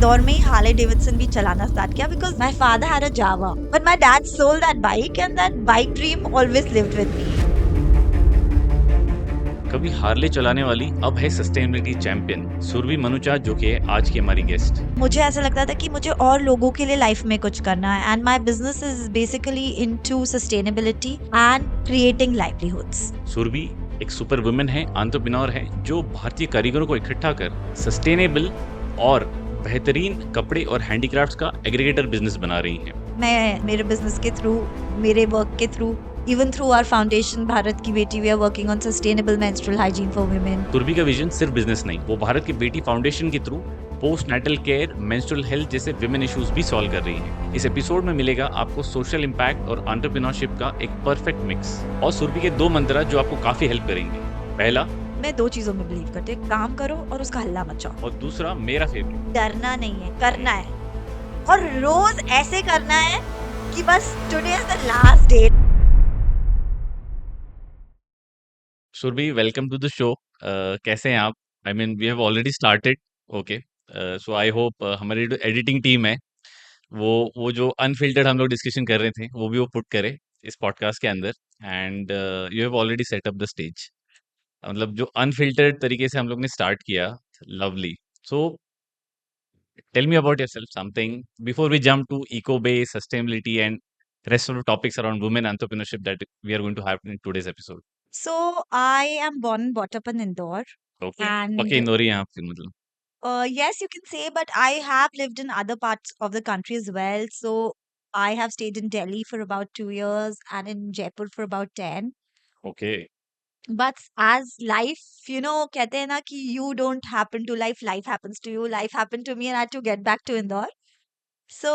इंदौर में ही Harley Davidson भी चलाना स्टार्ट किया because my father had a Java but my dad sold that bike and that bike dream always lived with me. कभी Harley चलाने वाली अब है सस्टेनेबिलिटी चैंपियन सुरभि मनुचा, जो कि है आज की हमारी गेस्ट। मुझे ऐसा लगता था कि मुझे और लोगों के लिए लाइफ में कुछ करना है and my business is basically into sustainability and creating livelihoods. Surbhi एक सुपर वुमेन है, एंटरप्रेन्योर है, जो भारतीय कारीगरों को इकट्ठा कर सस्टेनेबल और बेहतरीन कपड़े और हैंडीक्राफ्ट्स का एग्रीगेटर बिजनेस बना रही हैं। मैं मेरे बिजनेस के थ्रू, मेरे वर्क के through, even through our foundation Bharat ki Beti, we are working on sustainable menstrual hygiene for women. Surbhi का विजन सिर्फ बिजनेस नहीं, वो भारत की बेटी फाउंडेशन के through postnatal care, menstrual health जैसे विमेन इश्यूज भी सॉल्व कर रही है। इस एपिसोड में मिलेगा आपको सोशल इम्पैक्ट और एंटरप्रेन्योरशिप का एक परफेक्ट मिक्स, और सुरभि के 2 मंत्र जो आपको काफी हेल्प करेंगे। पहला, मैं 2 चीजों में बिलीव करती हूँ, काम करो और उसका हल्ला मचाओ। और दूसरा मेरा फेवरेट, डरना नहीं है, करना है और रोज ऐसे करना है कि बस today is the last day. Surbhi welcome to the show. कैसे हैं आप? I mean we have already started. Okay, so I hope हमारी जो एडिटिंग टीम है वो जो अनफिल्टर्ड हम लोग डिस्कशन कर रहे थे वो पुट करे इस पॉडकास्ट के अंदर। And you have already set up the stage, मतलब जो अनफिल्टर्ड तरीके से हम लोग ने स्टार्ट किया। Lovely. So tell me about yourself something before we jump to eco base sustainability and rest of the topics around women entrepreneurship that we are going to have in today's episode. So I am born and brought up in Indore, Okay, and पक्के इंदौरी हैं आप फिर मतलब। yes, you can say, but I have lived in other parts of the country as well. So I have stayed in Delhi for about 2 years and in Jaipur for about 10. Okay. But as life, कहते हैं ना कि you don't happen to life, life happens to you. Life happened to me and I had to get back to Indore. So,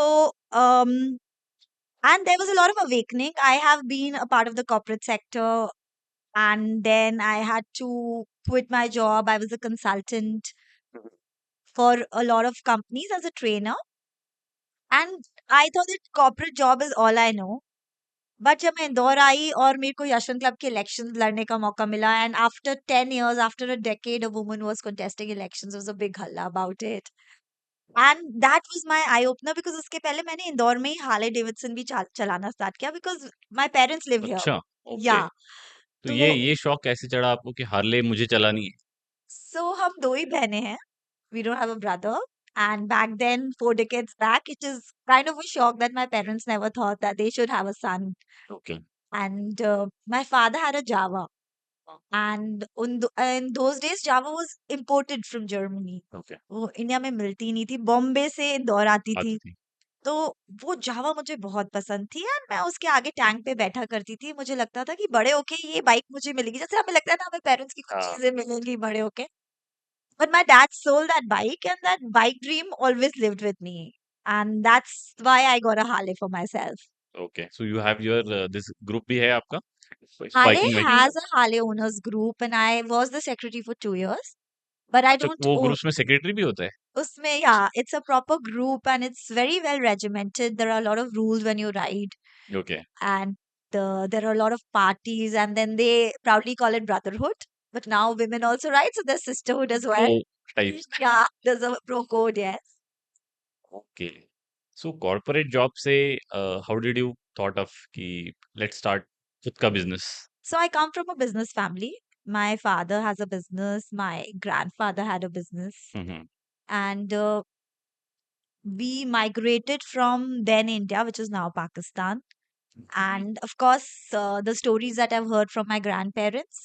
and there was a lot of awakening. I have been a part of the corporate sector, and then I had to quit my job. I was a consultant for a lot of companies as a trainer, and I thought that corporate job is all I know. But जब मैं इंदौर आई और मेरे को Yashwant club के elections लड़ने का मौका मिला and after 10 years, after a decade, a woman was contesting elections, was a big हल्ला about it and that was my eye opener because उसके पहले मैंने इंदौर में ही हार्ले डेविडसन भी चलाना स्टार्ट किया because my parents live here. अच्छा, okay. या तो तो ये शौक कैसे चढ़ा आपको कि हार्ले मुझे चलानी है? सो हम 2 ही बहनें हैं, we don't have a brother, and back then 4 decades back it is kind of a shock that my parents never thought that they should have a son. Okay, And my father had a Java. And in those days, Java was imported from Germany. Okay, वो India में मिलती नहीं थी, बॉम्बे से इंदौर आती आती थी। थी। तो वो जावा मुझे बहुत पसंद थी और मैं उसके आगे टैंक पे बैठा करती थी। मुझे लगता था कि बड़े होके ये बाइक मुझे मिलेगी, जैसे हमें लगता है ना हमें पेरेंट्स की कुछ हाँ, चीजें मिलेंगी बड़े होके। But my dad sold that bike and that bike dream always lived with me. And that's why I got a Harley for myself. Okay. So you have your this group भी है आपका? Harley बाइकिंग वाइकिंग का? has a Harley owners group and I was the secretary for 2 years. But I अच्छा, don't वो own groups में secretary भी होता है? usme, yeah, it's a proper group and it's very well regimented. There are a lot of rules when you ride, okay, and there are a lot of parties, and then they proudly call it brotherhood. But now women also ride, so there's sisterhood as well. Oh! Types. Yeah, there's a pro code, yes. Okay. So corporate job से how did you thought of कि let's start खुद का business? So I come from a business family. My father has a business, my grandfather had a business, hmm, hmm, and we migrated from then India, which is now Pakistan. And of course, the stories that I've heard from my grandparents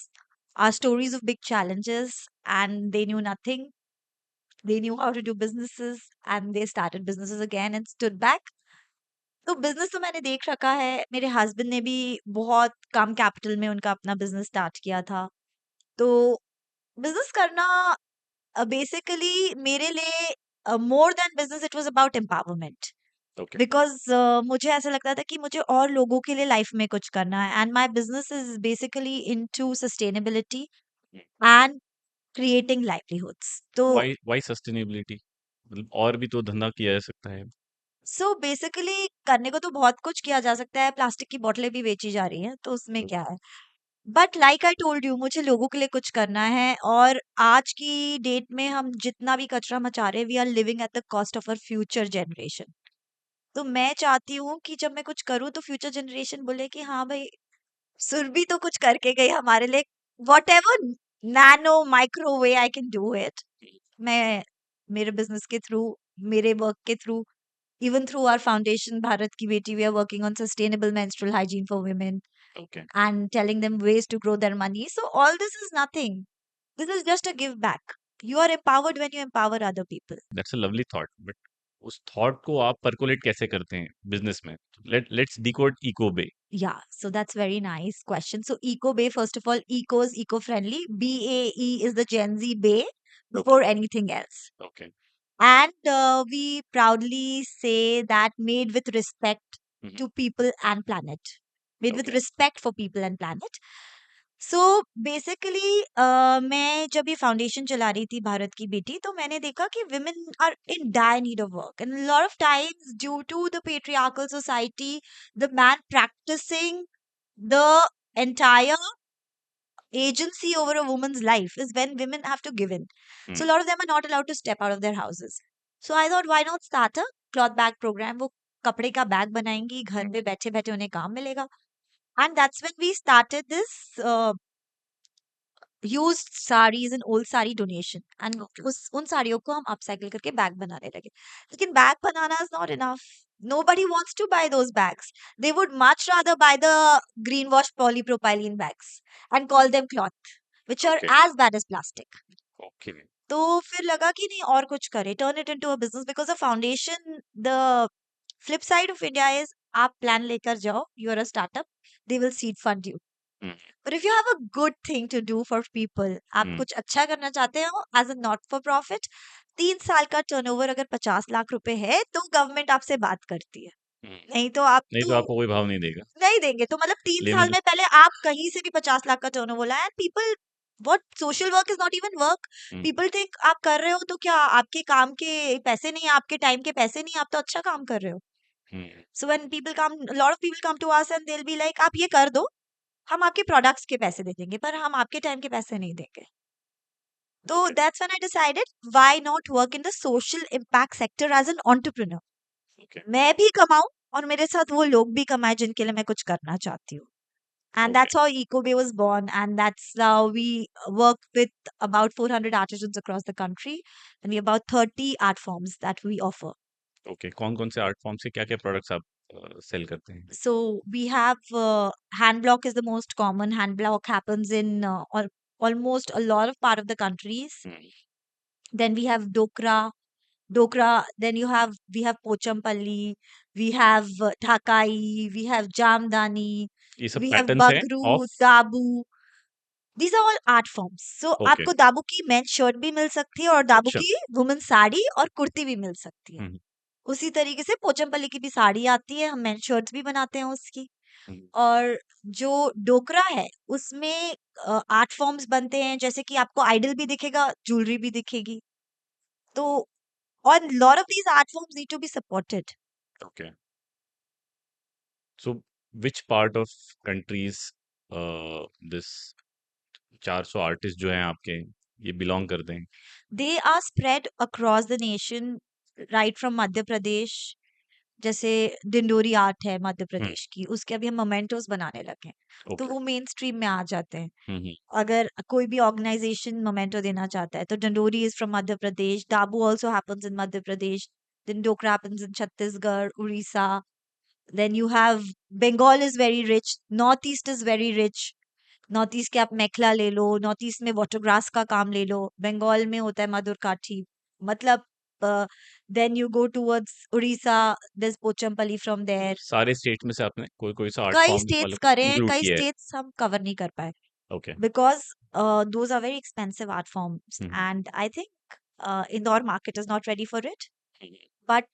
are stories of big challenges, and they knew nothing. They knew how to do businesses, and they started businesses again and stood back. तो business तो मैंने देख रखा है। मेरे husband ने भी बहुत कम कैपिटल में उनका अपना बिजनेस स्टार्ट किया था। तो बिजनेस करना बेसिकली मेरे लिए more than business, it was about empowerment. Okay. Because मुझे ऐसा लगता था कि मुझे और लोगों के लिए लाइफ में कुछ करना है and my business is basically into sustainability hmm, and creating livelihoods. तो व्हाई सस्टेनेबिलिटी? मतलब और भी तो धंधा किया जा सकता है। सो बेसिकली करने को तो बहुत कुछ किया जा सकता है। प्लास्टिक की बोतलें भी बेची जा रही हैं, तो उसमें हुँ, क्या है। But like I told you, मुझे लोगों के लिए कुछ करना है, और आज की डेट में हम जितना भी कचरा मचा रहे हैं, we are living at the cost of our future generation. तो मैं चाहती हूँ कि जब मैं कुछ करूँ तो फ्यूचर जनरेशन बोले कि हाँ भाई, सुरभि तो कुछ करके गई हमारे लिए, what ever nano micro way I can do it. मैं मेरे बिजनेस के थ्रू, मेरे वर्क के through, even through our foundation Bharat Ki Beti, we are working on sustainable menstrual hygiene for women Okay, and telling them ways to grow their money. So all this is nothing. This is just a give back. You are empowered when you empower other people. that's a lovely thought. But उस thought को आप percolate कैसे करते हैं business में? Let's decode Eco Bay. Yeah, so that's very nice question. So Eco Bay, first of all, eco is eco-friendly. BAE is the Gen Z Bay Okay, before anything else. okay. And we proudly say that made with respect Mhm. to people and planet. Made with Okay. respect for people and planet. So basically मैं जब ये foundation चला रही थी भारत की बेटी, तो मैंने देखा कि women are in dire need of work, and lot of times due to the patriarchal society, the man practicing the entire agency over a woman's life is when women have to give in. So a Hmm. lot of them are not allowed to step out of their houses. So I thought, why not start a cloth bag program? वो कपड़े का bag बनाएंगी, घर पे बैठे बैठे उन्हें काम मिलेगा. And that's when we started this used sarees and old saree donation, and उस उन साड़ियों को हम upcycle करके बैग बनाने लगे. लेकिन bag banana is not enough. Nobody wants to buy those bags. They would much rather buy the greenwash polypropylene bags and call them cloth, which are Okay. as bad as plastic. Okay. तो फिर लगा कि नहीं, और कुछ करें, turn it into a business, because the foundation, the flip side of India is, आप plan लेकर जाओ, you are a startup, they will seed fund you. Hmm. But if you have a good thing to do for people, आप Hmm. कुछ अच्छा करना चाहते हो as a not for profit, 3 साल का टर्नओवर अगर 50 लाख रुपए है, तो गवर्नमेंट आपसे बात करती है. Hmm. नहीं तो आप नहीं तो तो आपको कोई भाव नहीं देगा. नहीं देंगे. तो मतलब 3 साल लेमन. में पहले आप कहीं से भी 50 लाख का टर्नओवर लाए, and people, what social work is not even work. Hmm. People think आप कर रहे हो तो क्या आपके काम के पैसे नहीं है, आपके टाइम के पैसे नहीं है, आप तो अच्छा काम कर रहे हो. Hmm. So when people come, lot of people come to us and they will be like, आप ये कर दो, हम आपके प्रोडक्ट्स के पैसे दे देंगे, पर हम आपके टाइम के पैसे नहीं देंगे. तो Okay. That's when I decided, why not work in the social impact sector as an entrepreneur. Okay. मैं भी कमाऊं और मेरे साथ वो लोग भी कमाएं जिनके लिए मैं कुछ करना चाहती हूँ. And Okay. that's how EcoBay was born, and that's how we work with about 400 artisans across the country, and we have about 30 art forms that we offer. Okay. कौन-कौन से आर्ट फॉर्म से क्या-क्या प्रोडक्ट्स आप cell करते हैं? So we have hand block is the most common. Hand block happens in almost a lot of part of the countries. Hmm. Then we have dokra. Then we have pochampalli, we have thakai, we have jamdani, ये सब we have patterns हैं bagru, of. dabu. These are all art forms. So okay. आपको दाबू की main shirt भी मिल सकती है, और दाबू अच्छा. की वुमेन साड़ी और कुर्ती भी मिल सकती है. हुँ, उसी तरीके से पोचमपल्ली की भी साड़ी आती है, हम मेन शर्ट्स भी बनाते हैं उसकी. हुँ. और जो डोकरा है, उसमें आर्ट फॉर्म्स बनते हैं, जैसे कि आपको आइडल भी दिखेगा, ज्वेलरी भी दिखेगी. तो और lot of these art forms need to be supported. Okay. So which part of countries this 400 artist जो हैं आपके, ये बिलॉन्ग करते हैं? They are spread across the nation, right from Madhya Pradesh. जैसे डिंडोरी आर्ट है मध्य हुँ. प्रदेश की, उसके अभी हम मोमेंटोस बनाने लगे हैं, तो ओके. वो मेन स्ट्रीम में आ जाते हैं. हुँ, हुँ. अगर कोई भी ऑर्गेनाइजेशन मोमेंटो देना चाहता है, तो डंडोरी is from Madhya Pradesh, Dabu also happens in Madhya Pradesh, then Dokra happens in Chhattisgarh, Orissa. Then you have Bengal is very rich, north east is very rich. North east के आप मेखला ले लो, नॉर्थ ईस्ट में वाटरग्रास का काम ले लो, बंगाल में होता है मधुर काठी. मतलब then you go towards Orissa, there's Pochampally from there. सारे स्टेट में से आपने कोई-कोई सा आर्ट कई फॉर्म स्टेट्स वाला करे हैं, इंक्लूड कई किया है? स्टेट्स हम कवर नहीं कर पाए, okay. because those are very expensive art forms, hmm, and I think Indore market is not ready for it. Hmm. But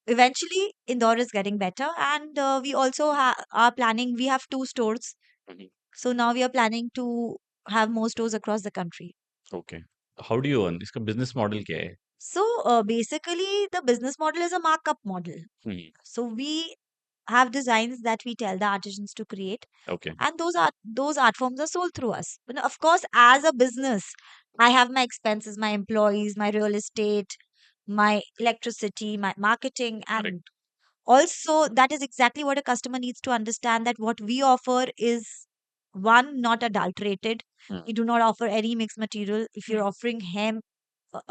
eventually Indore is getting better, and we also are planning, we have 2 stores, hmm, hmm. so now we are planning to have more stores across the country. Okay. How do you earn? इसका business model क्या है? So basically the business model is a markup model. Hmm, So we have designs that we tell the artisans to create, okay, and those art forms are sold through us. But of course, as a business, I have my expenses, my employees, my real estate, my electricity, my marketing, and correct. also that is exactly what a customer needs to understand, that what we offer is one, not adulterated. Hmm, We do not offer any mixed material. If you're offering hemp,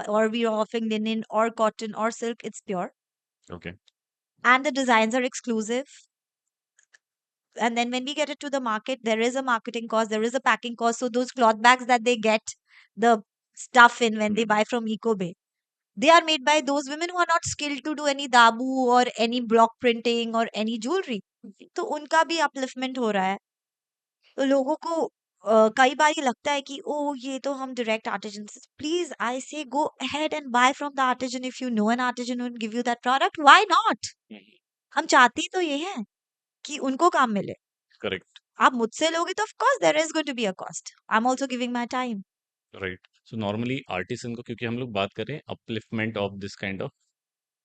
or we are offering linen or cotton or silk, it's pure, okay, and the designs are exclusive. And then when we get it to the market, there is a marketing cost, there is a packing cost. So those cloth bags that they get the stuff in when they hmm, buy from Eco Bay, they are made by those women who are not skilled to do any dabu or any block printing or any jewelry. तो उनका भी upliftment हो रहा है। तो लोगों को कई बार ये लगता है कि ओ ये तो हम डायरेक्ट आर्टिजन से, please I say go ahead and buy from the artisan. If you know an artisan will give you that product, why not? हुँ, हम चाहते ही तो ये है कि उनको काम मिले। करेक्ट, आप मुझसे लोगे तो of course there is going to be a cost. I am also giving my time. Right. So normally artisan को, क्योंकि हम लोग बात कर रहे हैं upliftment of this kind of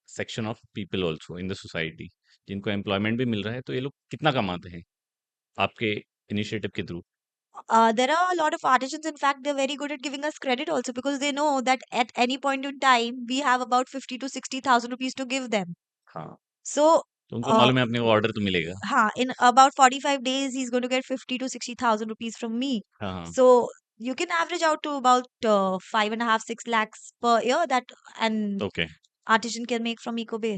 section of people also in the society, जिनको employment भी मिल रहा है, तो ये लोग कितना कमाते हैं आपके इनिशिएटिव के through? There are a lot of artisans. In fact, they're very good at giving us credit also, because they know that at any point in time we have about 50 to 60,000 rupees to give them. हाँ, So, तो उनको uh, मालूम है अपने को order तो मिलेगा। in about 45 days, he's going to get 50 to 60,000 rupees from me. हाँ, हाँ, So you can average out to about 5.5 to 6 lakhs per year that an okay. artisan can make from Eco Bay.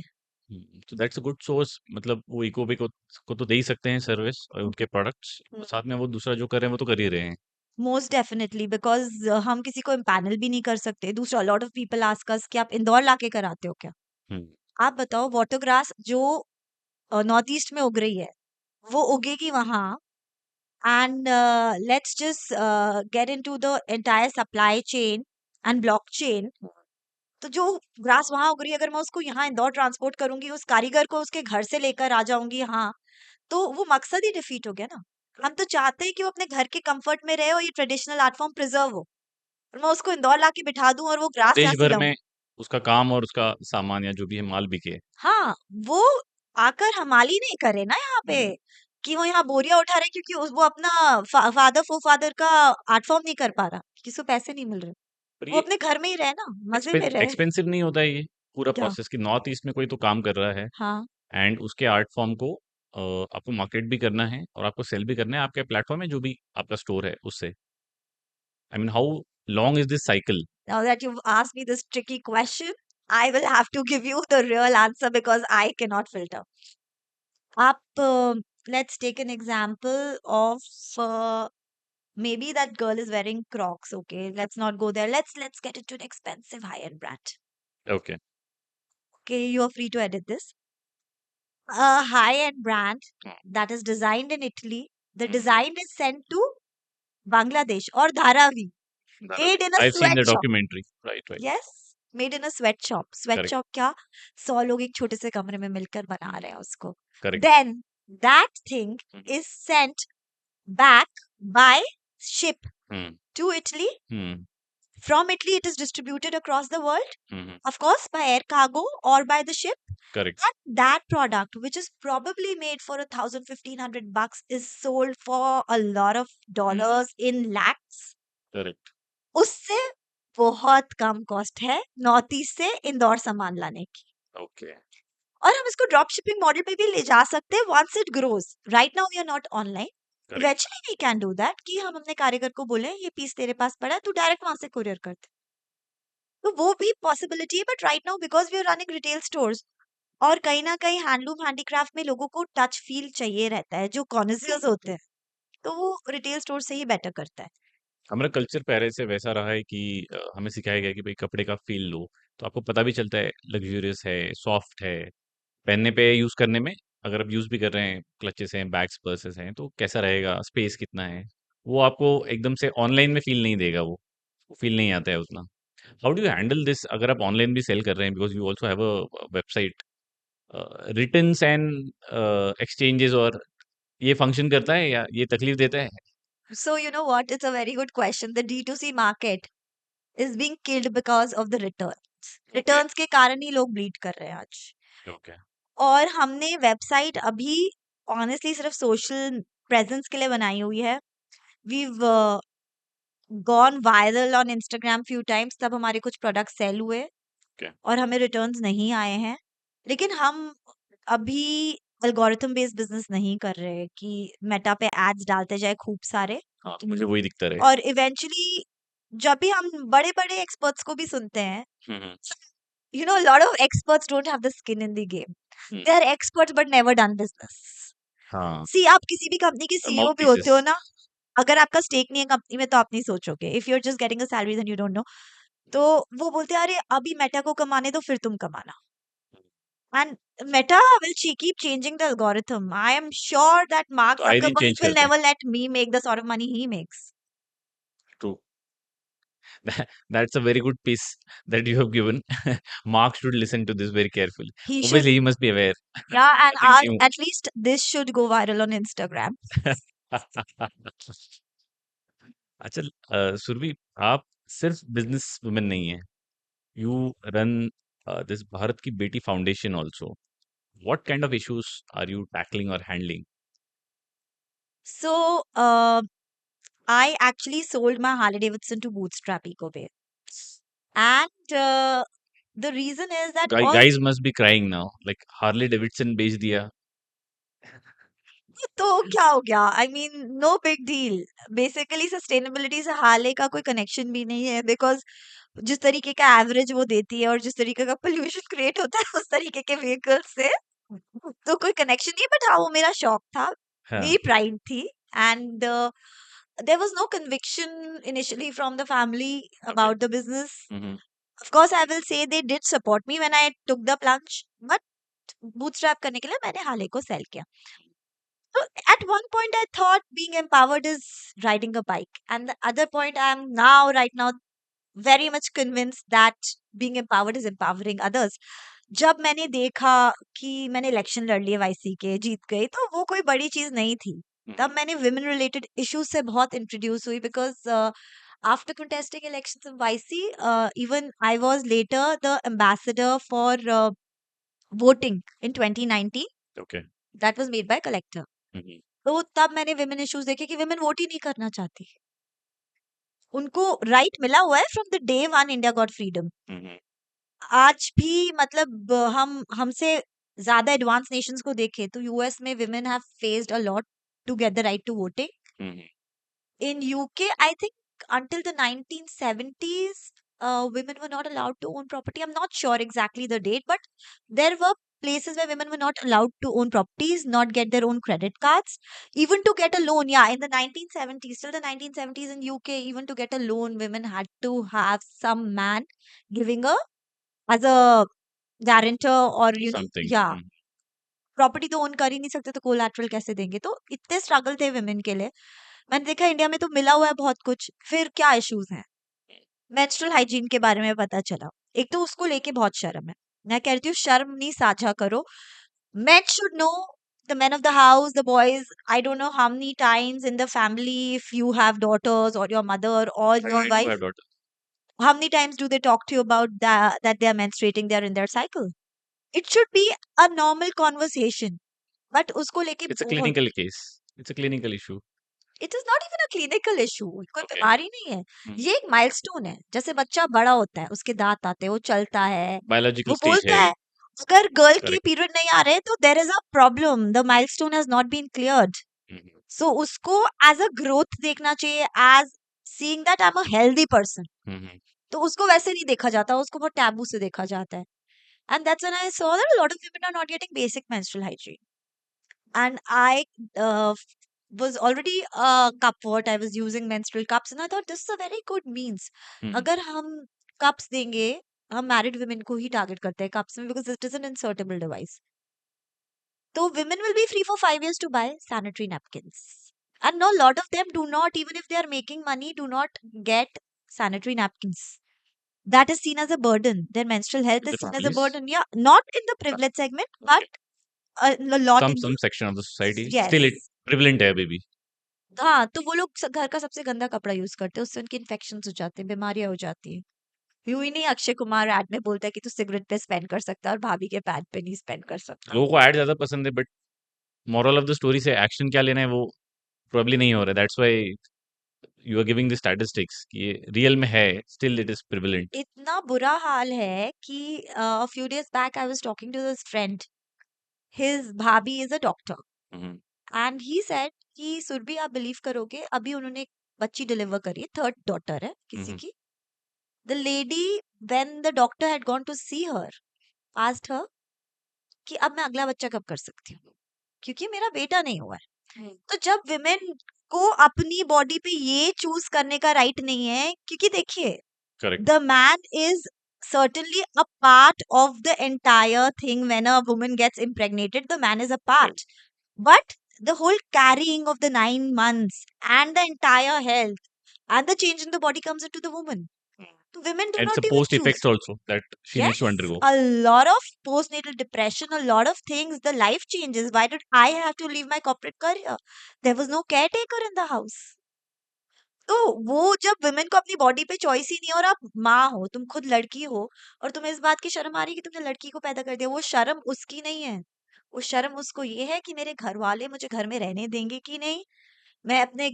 तो that's a good source, मतलब वो इकोबे को तो दे ही सकते हैं service और उनके प्रोडक्ट्स, साथ में वो दूसरा जो कर रहे हैं वो तो कर ही रहे हैं। मोस्ट डेफिनेटली, बिकॉज हम किसी को इम्पैनल भी नहीं कर सकते। दूसरा, lot of people ask us कि आप इंदौर लाके कराते हो क्या? हुँ, आप बताओ, वाटर ग्रास जो नॉर्थ ईस्ट में उग रही है, वो उगेगी वहां, and let's just get into the entire supply chain and block chain. तो जो ग्रास वहां उग रही है, अगर मैं उसको यहाँ इंदौर ट्रांसपोर्ट करूंगी, उस कारीगर को उसके घर से लेकर आ जाऊंगी यहाँ, तो वो मकसद ही डिफीट हो गया ना। हम तो चाहते हैं कि वो अपने घर के कंफर्ट में रहे और ये ट्रेडिशनल आर्ट फॉर्म प्रिजर्व हो, और मैं उसको इंदौर लाके बिठा दूं और वो ग्रास देश यहाँ से भर लाऊं। में उसका काम और उसका सामान या जो भी है माल बिके। हाँ, वो आकर हमाली नहीं करे ना यहाँ पे, हुँ, कि वो यहाँ बोरिया उठा रहे क्योंकि वो अपना फादर फादर का आर्ट फॉर्म नहीं कर पा रहा, किसी को पैसे नहीं मिल रहे। पर वो ये अपने घर में ही रहे ना, मजे में रहे। एक्सपेंसिव नहीं होता है ये पूरा क्या? प्रोसेस, कि नॉर्थ ईस्ट में कोई तो काम कर रहा है हाँ। एंड उसके आर्ट फॉर्म को आपको मार्केट भी करना है और आपको सेल भी करना है आपके प्लेटफॉर्म में जो भी आपका स्टोर है उससे। I mean how long is this cycle? Now that you've asked me this tricky question, I will have to give you the real answer because I cannot filter. Up, let's take an example of maybe that girl is wearing Crocs. Okay, let's not go there. Let's get into an expensive high-end brand. Okay. Okay, you are free to edit this. A high-end brand hmm, that is designed in Italy. The hmm, design is sent to Bangladesh or Dharavi, made Dharavi. in a I have seen the sweatshop. Documentary. Right, right. Yes, made in a sweatshop. Correct, Sweatshop क्या? 100 लोग एक छोटे से कमरे में मिलकर बना रहे हैं उसको. Correct. Then that thing hmm, is sent back by ship hmm, to Italy. Hmm, From Italy, it is distributed across the world, hmm, hmm, of course, by air cargo or by the ship. Correct, And that product, which is probably made for 1,000 to 1,500 bucks, is sold for a lot of dollars in lakhs. Correct. उससे बहुत कम cost है north east से इंदौर सामान लाने की, okay, और हम इसको ड्रॉप शिपिंग मॉडल पे भी ले जा सकते हैं once it grows. Right now we are not online, correct. Eventually we can do that कि हम अपने कारीगर को बोले ये पीस तेरे पास पड़ा है, तू डायरेक्ट वहां से कुरियर कर दे, तो वो भी पॉसिबिलिटी है। But right now because we are running retail stores, और कहीं ना कहीं हैंडलूम हैंडीक्राफ्ट में लोगों को टच फील चाहिए रहता है, जो कॉन्सियस होते हैं, तो वो रिटेल स्टोर से ही बेटर करता है। हमारा कल्चर पहले से वैसा रहा है कि हमें सिखाया गया है कि भाई कपड़े का फ़ील लो, तो आपको पता भी चलता है लग्ज़रियस है, सॉफ्ट है, पहनने पे यूज़ करने में, अगर आप यूज़ भी कर रहे हैं, क्लचेस हैं, बैग्स, पर्सेस हैं, तो कैसा रहेगा, स्पेस कितना है, वो आपको एकदम से ऑनलाइन में फ़ील नहीं देगा वो फ़ील नहीं आता है उतना। How do you handle this अगर आप ऑनलाइन भी सेल कर रहे हैं, because you also have a website, returns and exchanges, और ये फंक्शन करता है या ये तकलीफ देता है? So you know what? It's a very good question. The D2C market is being killed because of the returns. Okay, Returns के कारण ही लोग bleed कर रहे हैं आज. ओके, और हमने वेबसाइट अभी ऑनेस्टली सिर्फ सोशल प्रेजेंस के लिए बनाई हुई है. We've gone viral on Instagram few times, तब हमारे कुछ प्रोडक्ट सेल हुए Okay. और हमें रिटर्न्स नहीं आए हैं. लेकिन हम अभी एल्गोरिथम बेस्ड बिजनेस नहीं कर रहे कि मेटा पे एड्स डालते जाए खूब सारे. हाँ, तो मुझे वही दिखता रहे. और इवेंचुअली जब भी हम बड़े बड़े एक्सपर्ट्स को भी सुनते हैं, हम्म. you know, a lot of experts don't have the skin in the game. Hmm. They are experts but never done business. हाँ, See, आप किसी भी कंपनी के the सीईओ भी होते हो mouthpieces. ना, अगर आपका स्टेक नहीं है कंपनी में तो आप नहीं सोचोगे. If you are just getting a salary then you don't know. तो वो बोलते हैं अरे अभी मेटा को कमाने दो फिर तुम कमाना. And Meta will keep changing the algorithm. I am sure that Mark तो आए दिन Zuckerberg चेंज will करते हैं. never let me make the sort of money he makes. True. That's a very good piece that you have given. Mark should listen to this very carefully. He should, Obviously, he must be aware. yeah, and Nothing new. at least this should go viral on Instagram. अच्छा, सुरभि, आप सिर्फ business women नहीं है. You run this Bharat ki Beti foundation also. What kind of issues are you tackling or handling? So, I actually sold my Harley Davidson to Bootstrap EcoWay. And the reason is that all Guys must be crying now. Like Harley Davidson बेच दिया. तो क्या हो गया? I mean no big deal. Basically sustainability से Harley का कोई connection भी नहीं है, बिकॉज जिस तरीके का एवरेज वो देती है और जिस तरीके का पोल्यूशन क्रिएट होता है उस तरीके के व्हीकल्स से तो कोई कनेक्शन नहीं. बट हाँ, वो मेरा शौक था, हाँ. मेरी प्राइड थी. And there was no conviction initially from the family Okay. about the business. Mhm. Of course, I will say they did support me when I took the plunge, but bootstrap करने के लिए मैंने हाले को cell किया. So at one point I thought being empowered is riding a bike, and the other point I'm now right now very much convinced that being empowered is empowering others. जब मैंने देखा कि मैंने इलेक्शन लड़ लिए YC के, जीत गई, तो वो कोई बड़ी चीज नहीं थी. तब मैंने विमेन रिलेटेड इश्यूज से बहुत इंट्रोड्यूस हुई, because after contesting elections in YC, even I was later the ambassador for voting in 2019. Okay. That was made by collector. Mhm. तो तब मैंने विमेन इश्यूज देखे कि विमेन वोट ही नहीं करना चाहती. उनको राइट मिला हुआ है from the day one India got freedom. Mhm. आज भी मतलब हम हमसे ज्यादा एडवांस नेशंस को देखें तो यूएस में women have faced a lot to get the right to voting. Mhm. In UK, I think until the 1970s, women were not allowed to own property. I'm not sure exactly the date, but there were places where women were not allowed to own properties, not get their own credit cards, even to get a loan. Yeah, in the 1970s, till the 1970s in UK, even to get a loan, women had to have some man giving a as a guarantor, or Something. yeah, property तो own कर ही नहीं सकते तो collateral कैसे देंगे. तो इतने struggle थे विमेन के लिए. मैंने देखा इंडिया में तो मिला हुआ है बहुत कुछ. फिर क्या इश्यूज हैं? मेंस्ट्रुअल हाइजीन के बारे में पता चला. एक तो उसको लेके बहुत शर्म है. मैं कहती हूँ शर्म नहीं साझा करो. Men should know, the men of the house, the boys. I don't know how many times in the family, if you have daughters or your mother or I your do wife, have daughter. how many times do they talk to you about that they are menstruating, they are in their cycle? It should be a normal conversation. But उसको लेके It's a बहुत, clinical case. It's a clinical issue. It is not even a clinical issue. कोई Okay. बीमारी नहीं है. Hmm. ये एक milestone है. जैसे बच्चा बड़ा होता है, उसके दांत आते हैं, वो चलता है, Biological वो stage बोलता है. है. अगर गर्ल के Correct. पीरियड नहीं आ रहे तो there is a problem. The milestone has not been cleared. Mhm. So उसको एज अ ग्रोथ देखना चाहिए, as seeing that I am a healthy person. Mhm. तो उसको वैसे नहीं देखा जाता, उसको बहुत टैबू से देखा जाता है. And that's when I saw that a lot of women are not getting basic menstrual hygiene. And I was already a cupwort. I was using menstrual cups, and I thought this is a very good means. Mhm. अगर हम cups देंगे, हम married women को ही target करते हैं cups में, because it is an insertable device. तो women will be free for 5 years to buy sanitary napkins. And no, lot of them do not, even if they are making money, do not get sanitary napkins. That is seen as a burden. Their menstrual health In is the seen as a families. burden. Yeah, not in the privileged segment, but Okay. a lot in Some section of the society. yes. Still, it prevalent है baby. हाँ, तो वो लोग घर का सबसे गंदा कपड़ा यूज करते हैं, उससे उनके इन्फेक्शन हो जाते हैं, बीमारियां हो जाती हैं. यूं ही नहीं अक्षय कुमार एड में बोलता है कि तू सिगरेट पे स्पेंड कर सकता है और भाभी के पैड पे नहीं स्पेंड कर सकता। लोगों को ऐड ज़्यादा पसंद है, but moral of the story से एक्शन क्या लेना है वो प्रोबब्ली नहीं हो रहा है। That's why you are giving the statistics कि ये रियल में है, स्टिल इट इज़ प्रिवेलेंट। इतना बुरा हाल है कि few days back I was talking to this friend, his भाभी is a doctor, hmm, hmm, and he said कि सुरभि आप बिलीव करोगे अभी उन्होंने एक बच्ची डिलीवर करी है, थर्ड डॉटर है हुँ, किसी हुँ, की। The lady when the doctor had gone to see her asked her कि अब मैं अगला बच्चा कब कर सकती हूँ क्योंकि मेरा बेटा नहीं हुआ है। तो जब विमेन को अपनी बॉडी पे ये चूज करने का राइट नहीं है, क्योंकि देखिए correct, the man is certainly a part of the entire thing. When a woman gets impregnated, the man is a correct. part, but the whole carrying of the 9 months and the entire health and the change in the body comes into the woman. So women do And not some even post choose. effects also that she needs to Yes, undergo. a lot of postnatal depression, a lot of things. The life changes. Why did I have to leave my corporate career? There was no caretaker in the house. तो वो जब women को अपनी body पे choice ही नहीं है, और आप माँ हो, तुम खुद लड़की हो, और तुम्हें इस बात की शर्म आ रही है कि तुमने लड़की को पैदा कर दिया, वो शर्म उसकी नहीं है। वो शर्म उसको ये है कि मेरे घर वाले मुझे घर में रहने देंगे कि नहीं, मैं अपने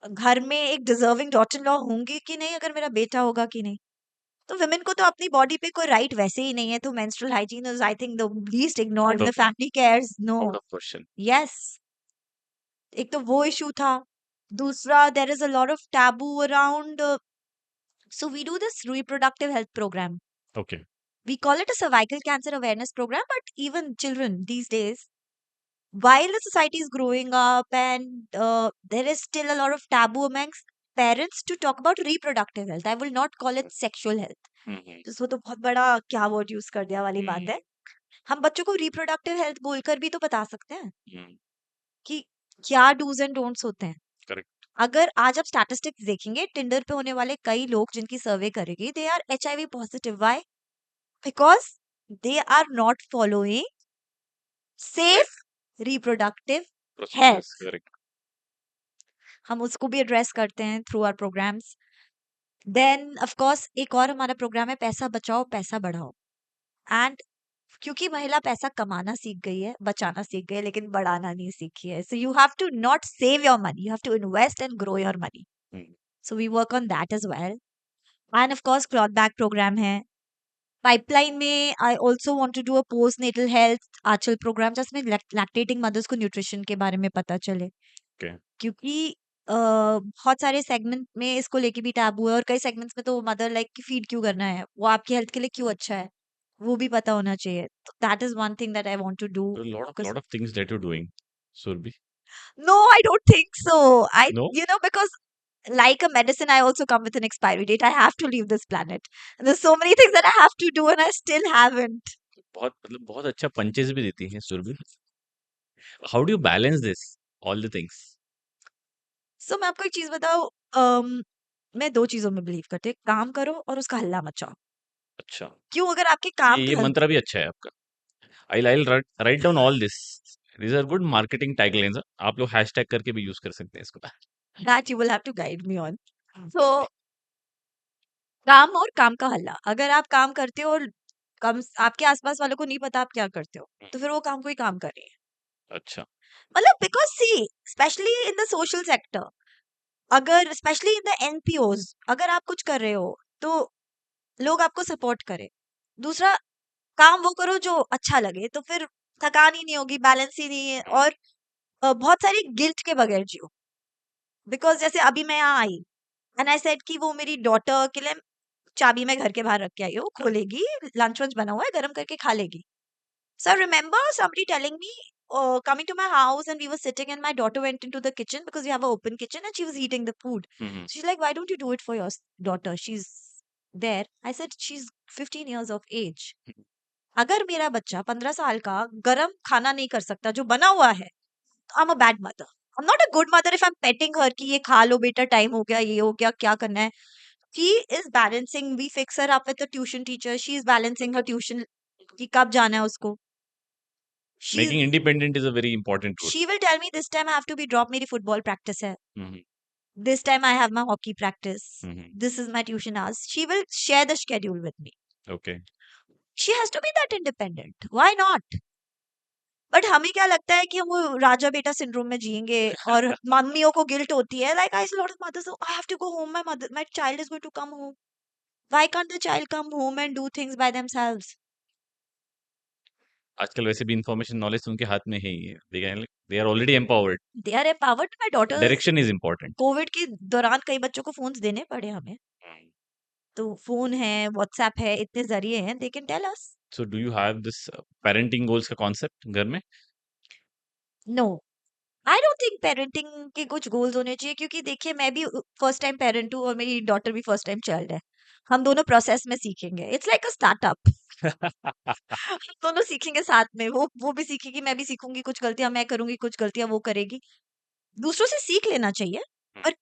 घर में एक डिजर्विंग डॉटर इन लॉ होंगी कि नहीं, अगर मेरा बेटा होगा कि नहीं। तो वुमेन को तो अपनी बॉडी पे कोई राइट वैसे ही नहीं है। तो menstrual hygiene is I think the least Out ignored, of the family cares no. out of question. Yes, एक तो वो इशू था। दूसरा, there is a lot of taboo around, so we do this reproductive health program. Okay. We call it a cervical cancer awareness program, but even children these days, while the society is growing up and there is still a lot of taboo amongst parents to talk about reproductive health. I will not call it sexual health. हुँ, हुँ, तो तो बहुत बड़ा क्या word use कर दिया वाली बात हुँ, है। हम बच्चों को रिप्रोडक्टिव हेल्थ बोलकर भी तो बता सकते हैं हुँ, कि क्या डूज एंड डोंट्स होते हैं। करेक्ट। अगर आज आप स्टैटिस्टिक्स देखेंगे, टिंडर पे होने वाले कई लोग जिनकी सर्वे करेगी, they are HIV positive. Why? because they are not following safe reproductive procedures health. Correct. हम उसको भी एड्रेस करते हैं through our programs. Then of course एक और हमारा प्रोग्राम है पैसा बचाओ पैसा बढ़ाओ। एंड क्योंकि महिला पैसा कमाना सीख गई है, बचाना सीख गई है, लेकिन बढ़ाना नहीं सीखी है। So you have to not save your money, you have to invest and grow your money. हुँ, so we work on that as well. And of course cloth bag program है। पाइपलाइन में I also want to do a postnatal health Aanchal program, जिसमें lactating mothers को nutrition के बारे में पता चले। ओके। क्योंकि बहुत सारे सेगमेंट में इसको लेके भी टैबू है, और कई सेगमेंट्स में तो मदर लाइक कि फीड क्यों करना है, वो आपकी हेल्थ के लिए क्यों अच्छा है, वो भी पता होना चाहिए। तो that is one thing that I want to do. So lot of things that you're doing, Surbhi. No, I don't think so. I No? Because like a medicine, I also come with an expiry date. I have to leave this planet. And there's so many things that I have to do and I still haven't. बहुत मतलब बहुत अच्छा punches भी देती हैं Surbhi. How do you balance this all the things? So मैं आपको एक चीज बताऊं, अम, मैं दो चीजों में बिलीव करती हूँ, काम करो और उसका हल्ला मचाओ। अच्छा, क्यों? अगर आपके काम ये का मंत्र भी अच्छा है आपका। I write down all this. These are good marketing taglines. आप लोग हैशटैग करके भी यूज कर सकते हैं इसको। That you will have to guide me on. तो काम और काम का हल्ला, अगर आप काम करते हो और कम आपके आसपास वालों को नहीं पता आप क्या करते हो, तो फिर वो काम कोई काम कर रही है। अच्छा। मतलब because see, specially in the social sector, अगर स्पेशली इन द एनपीओज, अगर आप कुछ कर रहे हो तो लोग आपको सपोर्ट करें। दूसरा, काम वो करो जो अच्छा लगे, तो फिर थकान ही नहीं होगी, बैलेंस ही नहीं है, और बहुत सारी गिल्ट के बगैर जियो। बिकॉज जैसे अभी मैं यहाँ आई एंड आई सेड कि वो मेरी डॉटर के लिए चाबी मैं घर के बाहर रख के आई हूँ, खोलेगी, लंच वंच बना हुआ है, गर्म करके खा लेगी। So I remember somebody telling me, coming to my house and we were sitting and my daughter went into the kitchen because we have an open kitchen and she was eating the food. Hmm, hmm, She's like, why don't you do it for your daughter? She's there. I said, she's 15 years of age. हुँ, अगर मेरा बच्चा 15 साल का गरम खाना नहीं कर सकता जो बना हुआ है, तो I am a bad mother. I am not a good mother if I am petting her कि ये खा लो बेटा, टाइम हो गया, ये हो गया, क्या करना है। She is balancing. We fix her up with a tuition teacher. She is balancing her tuition कि कब जाना है उसको। Making She's independent is a very important rule. she will tell me this time I have to be drop, मेरी football practice है। हुँ, हुँ, This time I have my hockey practice. Mhm. This is my tuition hours. She will share the schedule with me. Okay. She has to be that independent. Why not? But हमें क्या लगता है कि हम वो राजा बेटा syndrome में जिएंगे और मम्मियों को गिल्ट होती है like I lot of mothers I have to go home my mother my child is going to come home why can't the child come home and do things by themselves आजकल वैसे भी information knowledge उनके हाथ में है ही है। They are already empowered. They are empowered my daughter direction is important. Covid के दौरान कई बच्चों को फोन्स देने पड़े हमें तो फोन है व्हाट्सएप है इतने जरिए हैं they can tell us so do you have this parenting goals का कॉन्सेप्ट घर में? No I don't think parenting के कुछ गोल्स होने चाहिए क्योंकि देखिए मैं भी फर्स्ट टाइम पेरेंट हूँ और मेरी डॉटर भी फर्स्ट टाइम चाइल्ड है हम दोनों प्रोसेस में सीखेंगे इट्स लाइक अ स्टार्टअप हम दोनों सीखेंगे साथ में वो भी सीखेगी मैं भी सीखूंगी कुछ गलतियां मैं करूंगी कुछ गलतियां वो करेगी दूसरों से सीख लेना चाहिए पर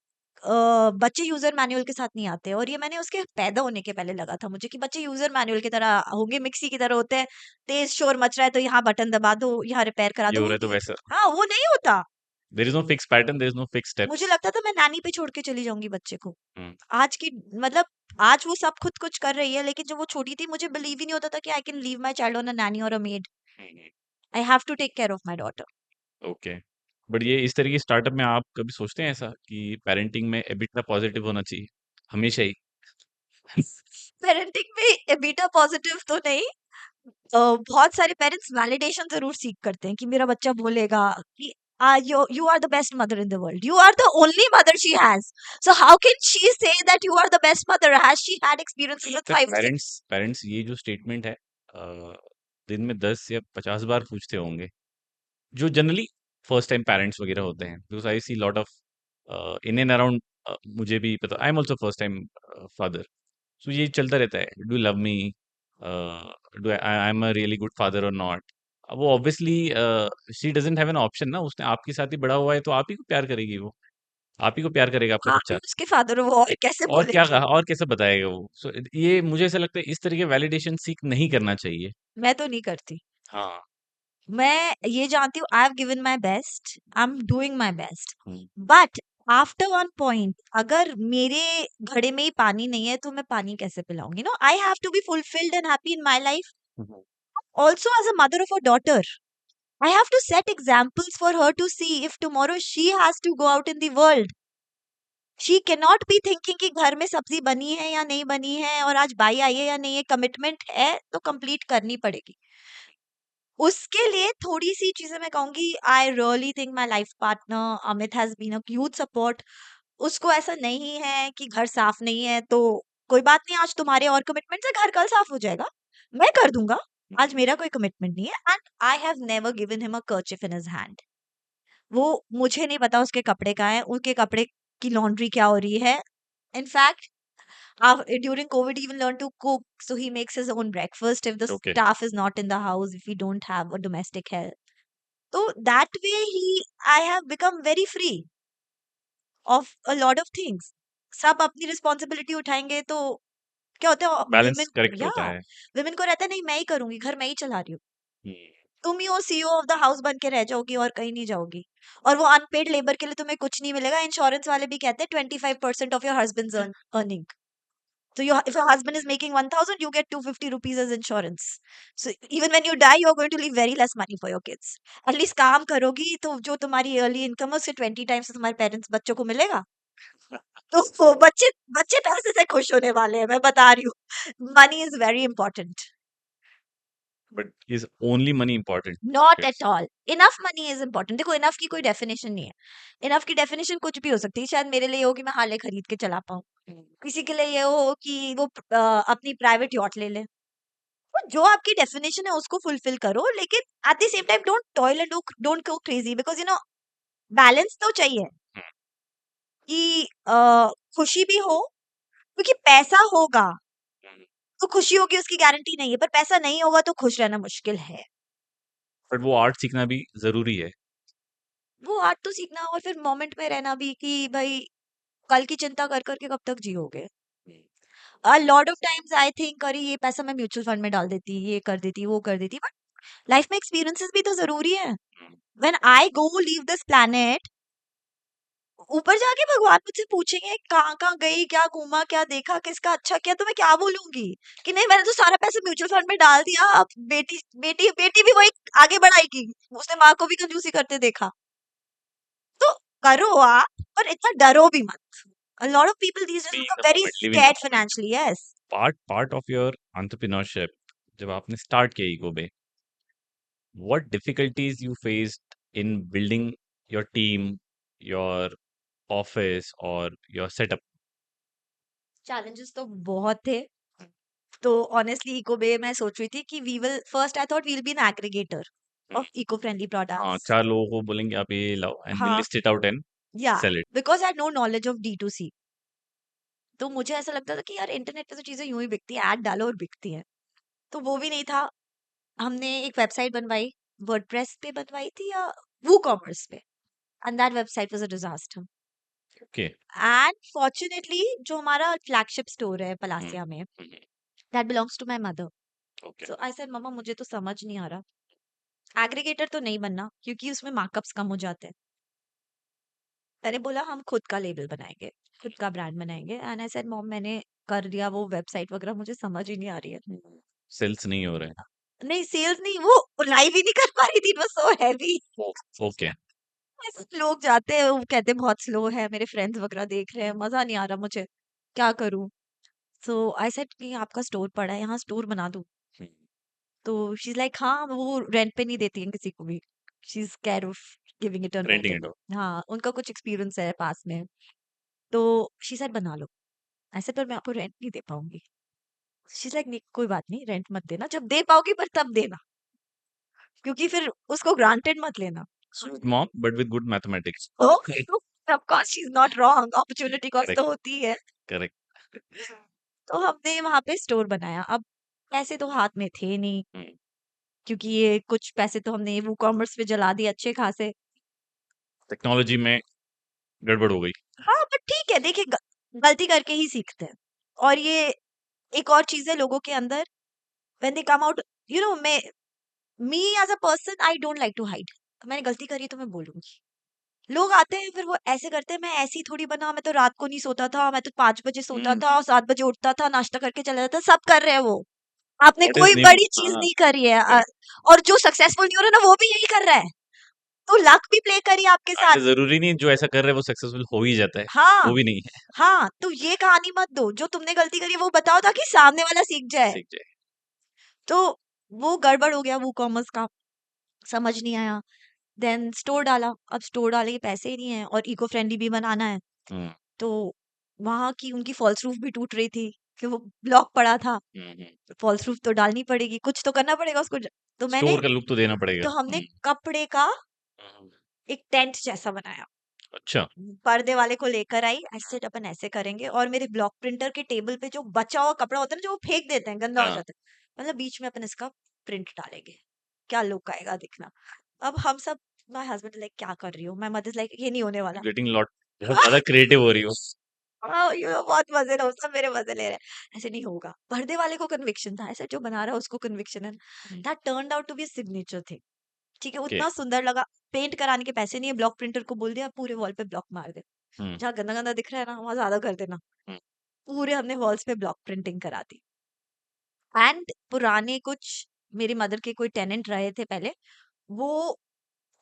बच्चे यूजर मैनुअल के साथ नहीं आते और ये मैंने उसके पैदा होने के पहले लगा था मुझे कि बच्चे यूजर मैनुअल की तरह होंगे मिक्सी की तरह होते हैं तेज शोर मच रहा है तो यहाँ बटन दबा दो यहाँ रिपेयर करा ये दो हो वो रहा है तो नहीं वैसा। हाँ वो नहीं होता there is no fix pattern, there is no fix मुझे स्टेप्स। लगता था मैं नानी पे छोड़ के चली जाऊंगी बच्चे को आज की मतलब आज वो सब खुद कुछ कर रही है लेकिन जब वो छोटी थी मुझे बिलीव ही नहीं होता था कि I can leave my child on a nanny और a maid I have to take care of my daughter okay. But ये इस तरह की स्टार्टअप में आप कभी सोचते हैं ऐसा कि पेरेंटिंग में एबिटा पॉजिटिव होना चाहिए हमेशा ही? पेरेंटिंग में बीटा पॉजिटिव तो नहीं बहुत सारे पेरेंट्स वैलिडेशन जरूर सीख करते हैं कि मेरा बच्चा बोलेगा कि you are the best mother in the world. You are the only mother she has. So how can she say that you are the best mother? Has she had experiences with लगता है five or six? Parents parents ये जो statement है दिन में 10 या 50 बार पूछते होंगे, जो जनरली फर्स्ट टाइम पेरेंट्स वगैरह होते हैं, because I see lot of in and around. मुझे भी पता, I am also first time father. So ये चलता रहता है, do love me, do I am a really good father और नॉट। अब वो obviously she doesn't have an option ना, उसने आपके साथ ही बड़ा हुआ है तो आप ही को प्यार करेगी वो, आप ही को प्यार करेगा आपका आप ही बच्चा। उसके फादर हो और कैसे और क्या बोलेगी? कहा और कैसे बताएगा वो? सो ये मुझे ऐसा लगता है इस तरह के वैलिडेशन सीक नहीं करना चाहिए। मैं तो नहीं करती हाँ। मैं ये जानती हूँ I have given my best I am doing my best hmm, but after one point अगर मेरे घड़े में ही पानी नहीं है तो मैं पानी कैसे पिलाऊंगी no I have to be fulfilled and happy in my life hmm, also as a mother of a daughter I have to set examples for her to see if tomorrow she has to go out in the world she cannot be thinking कि घर में सब्जी बनी है या नहीं बनी है और आज बाई आई है या नहीं है कमिटमेंट है तो कंप्लीट करनी पड़ेगी उसके लिए थोड़ी सी चीजें मैं कहूंगी I really think my life partner Amit has been a huge support उसको ऐसा नहीं है कि घर साफ नहीं है तो कोई बात नहीं आज तुम्हारे और कमिटमेंट है घर कल साफ हो जाएगा मैं कर दूंगा आज मेरा कोई कमिटमेंट नहीं है and I have never given him a कर्चिफ in his hand वो मुझे नहीं पता उसके कपड़े कहाँ हैं उसके कपड़े की लॉन्ड्री क्या हो रही है in fact during COVID, he even learned to cook. So he makes his own breakfast if the okay. staff is not in the house, if we don't have a domestic help. So that way, I have become very free of a lot of things. सब अपनी responsibility उठाएंगे तो क्या होता है balance women correct या होता है। विमेन को रहता है नहीं मैं ही करूंगी घर मैं ही चला रही हूँ हम्म, तुम ही हो सीईओ ऑफ द हाउस बन के रह जाओगी और कहीं नहीं जाओगी और वो अनपेड लेबर के लिए तुम्हें कुछ नहीं मिलेगा इंश्योरेंस वाले भी कहते हैं 25% of your husband's earning So if your husband is making 1,000, you get 250 rupees as insurance. So even when you die, you're going to leave very less money for your kids. At least काम करोगी तो जो तुम्हारी early income है उससे 20 times तुम्हारे parents बच्चों को मिलेगा तो वो बच्चे बच्चे पैसे से खुश होने वाले हैं मैं बता रही हूँ money is very important but is only money important? Not at all enough money is important देखो इनफ की कोई डेफिनेशन नहीं है इनफ की डेफिनेशन कुछ भी हो सकती है शायद मेरे लिए हो कि मैं हाले खरीद के चला पाऊँ किसी के लिए ये हो कि वो अपनी प्राइवेट यॉट ले ले तो जो आपकी डेफिनेशन है उसको फुलफिल करो लेकिन at the same time don't toil and don't go crazy because balance तो चाहिए कि खुशी भी हो क्योंकि पैसा होगा तो खुशी होगी उसकी गारंटी नहीं है पर पैसा नहीं होगा तो खुश रहना मुश्किल है बट वो आर्ट सीखना भी जरूरी है। वो आर्ट तो सीखना और फिर मोमेंट में रहना भी कि भाई कल की चिंता कर करके कब तक जियोगे a lot of times I think अरे ये पैसा मैं म्यूचुअल फंड में डाल देती ये कर देती वो कर देती बट लाइफ में एक्सपीरियंसेस भी तो जरूरी है when I go leave this planet ऊपर जाके भगवान मुझसे पूछेंगे कहाँ कहाँ गई, क्या घूमा, क्या देखा, किसका अच्छा किया, तो मैं क्या बोलूंगी कि नहीं मैंने तो सारा पैसा म्यूचुअल फंड में डाल दिया, अब बेटी बेटी बेटी भी वही आगे बढ़ाएगी, उसने माँ को भी कंजूसी करते देखा। तो करो आप, पर इतना डरो भी मत। A lot of people these days being become the very moment, living the scared moment. financially. Yes. Part of your entrepreneurship जब आपने स्टार्ट किया ईगो में, what difficulties you faced in building your team, your office और your setup? Challenges तो बहुत थे। तो honestly eco बे मैं सोच रही थी कि we will first I thought we'll be an aggregator of eco friendly हाँ, प्रोडक्ट्स। 4 लोगों को बोलेंगे आप ये लाओ एंड वी हाँ, लिस्ट इट आउट एंड या sell it. Because I no knowledge of D2C। तो मुझे ऐसा लगता था कि यार इंटरनेट पे तो चीजें यूं ही बिकती हैं, ऐड डालो और बिकती हैं। तो वो भी नहीं था। हमने एक वेबसाइट बनवाई, वर्डप्रेस पे बनवाई थी या वू कॉमर्स पे, and that website was a disaster. Okay. And fortunately जो हमारा फ्लैगशिप स्टोर है हुँ, पलासिया में, hmm, that belongs to my mother. Okay. So I said मम्मा मुझे तो समझ नहीं आ रहा, एग्रीगेटर तो नहीं बनना क्योंकि उसमें मार्कअप्स कम हो जाते हैं। मैंने बोला हम खुद का लेबल बनाएंगे, खुद का ब्रांड बनाएंगे। एंड आई सेड मॉम मैंने कर दिया वो वेबसाइट वगैरह, मुझे समझ ही नहीं आ रही है। सेल्स नहीं हो रहे हैं। नहीं सेल्स नहीं, वो लाइव ही नहीं कर पा रही थी, it was so heavy. Okay. लोग जाते हैं वो कहते हैं बहुत स्लो है, मेरे फ्रेंड्स वगैरह देख रहे हैं, मजा नहीं आ रहा मुझे, क्या करूं। सो आई सेड कि आपका स्टोर पड़ा है, यहाँ स्टोर बना दूं। हुँ, तो शी इज लाइक हाँ, वो रेंट पे नहीं देती है किसी को भी, she is care of giving it on renting rent. It out. हाँ, उनका कुछ एक्सपीरियंस है पास में। तो शी सेड बना लो। ऐसे पर मैं आपको रेंट नहीं दे पाऊंगी। शी इज लाइक नहीं कोई बात नहीं, रेंट मत देना, जब दे पाओगी पर तब देना, क्योंकि फिर उसको ग्रांटेड मत लेना। Sweet mom but with good mathematics. Oh of course she is not wrong, opportunity cost correct, तो होती है। करेक्ट। तो हमने वहां पे स्टोर बनाया। अब पैसे तो हाथ में थे नहीं, हुँ, क्योंकि ये कुछ पैसे तो हमने वो कॉमर्स पे जला दिए अच्छे खासे। टेक्नोलॉजी में गड़बड़ हो गई। हाँ बट ठीक है, देखिए गलती करके ही सीखते हैं। और ये एक और चीज है लोगों के अंदर, when they come out, you know मैं me as a person I don't like to hide. मैंने गलती करी तो मैं बोलूंगी। लोग आते हैं फिर वो ऐसे करते हैं, मैं ऐसी थोड़ी बना, मैं तो रात को नहीं सोता था, मैं तो 5 बजे सोता हुँ, था और 7 बजे उठता था, नाश्ता करके चला जाता, सब कर रहे हैं वो। आपने व्हाट इज़ कोई न्यू? बड़ी चीज हाँ, नहीं करी है। करेक्ट। और जो सक्सेसफुल नहीं हो रहा ना वो भी यही कर रहा है। तो लक भी प्ले करी आपके हाँ, साथ। ऐसा ज़रूरी नहीं है जो ऐसा कर रहे हैं वो सक्सेसफुल हो ही जाता है, हाँ, वो भी नहीं है। हाँ, तो ये कहानी मत दो, जो तुमने गलती करी है वो बताओ ताकि सामने वाला सीख जाए। सीख जाए। तो वो गड़बड़ हो गया वो कॉमर्स का, समझ नहीं आया। देन स्टोर डाला, अब स्टोर डाले के पैसे ही नहीं है और इको फ्रेंडली भी बनाना है। हुँ, तो वहां की उनकी फॉल्स रूफ भी टूट रही थी कि वो ब्लॉक पड़ा था। हुँ, हुँ। फॉल्स रूफ तो डालनी पड़ेगी, कुछ तो करना पड़ेगा उसको। तो मैंने, स्टोर का लुक तो देना पड़ेगा। तो हमने हुँ, कपड़े का हुँ, एक टेंट जैसा बनाया, अच्छा। पर्दे वाले को लेकर आई, ऐसे अपन ऐसे करेंगे, और मेरे ब्लॉक प्रिंटर के टेबल पे जो बचा हुआ कपड़ा होता है ना, जो वो फेंक देते हैं, गंदा हो हाँ, जाता है, मतलब बीच में अपन इसका प्रिंट डालेंगे, क्या लुक आएगा दिखना। अब हम सब, माय हस्बैंड लाइक क्या कर रही हो, माय मदर लाइक ये नहीं होने यू वाला। गेटिंग लॉट बहुत ज़्यादा क्रिएटिव हो रही हो। यू नो बहुत मजे लो, सब मेरे मजे ले रहे हैं, ऐसे नहीं होगा। पर्दे वाले को कन्विक्शन था, ऐसे जो बना रहा है उसको कन्विक्शन है। Hmm, that turned out to be signature thing. ठीक है, ओके। उतना सुंदर लगा। पेंट कराने के पैसे नहीं है, ब्लॉक प्रिंटर को बोल दिया पूरे वॉल पे ब्लॉक मार दे, हुँ, जहाँ गंदा गंदा दिख रहा है ना वहां ज्यादा कर देना। हुँ, पूरे हमने वॉल्स पे ब्लॉक प्रिंटिंग करा दी। एंड पुराने कुछ मेरी मदर के कोई टेनेंट रहे थे पहले, वो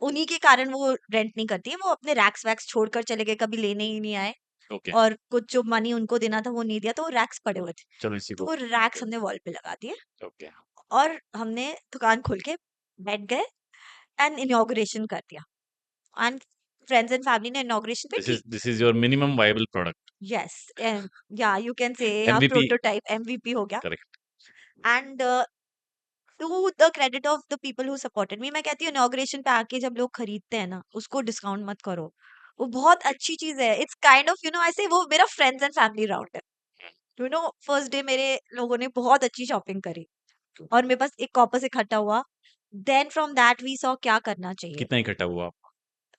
उन्हीं के कारण वो रेंट नहीं करती है, वो अपने रैक्स वैक्स छोड़कर चले गए, कभी लेने ही नहीं आए। ओके। और कुछ जो मनी उनको देना था वो नहीं दिया, तो वो रैक्स पड़े हुए थे। चलो इसी तो को वो रैक्स हमने वॉल पे लगा दिए ओके। और हमने दुकान खोल के बैठ गए एंड इनॉग्रेशन कर दिया। एंड फ्रेंड्स एंड फैमिली ने इनॉग्रेशन पे की। This is your minimum viable product. Yes, या यू कैन से या एमवीपी। प्रोटोटाइप एमवीपी हो गया। Correct. And to the credit of the people who supported me, मैं कहती हूँ इनॉग्रेशन पे आके जब लोग खरीदते हैं ना, उसको डिस्काउंट मत करो, वो बहुत अच्छी चीज है। It's kind of, you know, ऐसे वो मेरा फ्रेंड्स एंड फैमिली राउंड है। यू नो फर्स्ट डे मेरे लोगों ने बहुत अच्छी शॉपिंग करी और मेरे पास एक कॉपस इकट्ठा हुआ। Then from that we saw क्या करना चाहिए। कितना इकट्ठा हुआ आपका?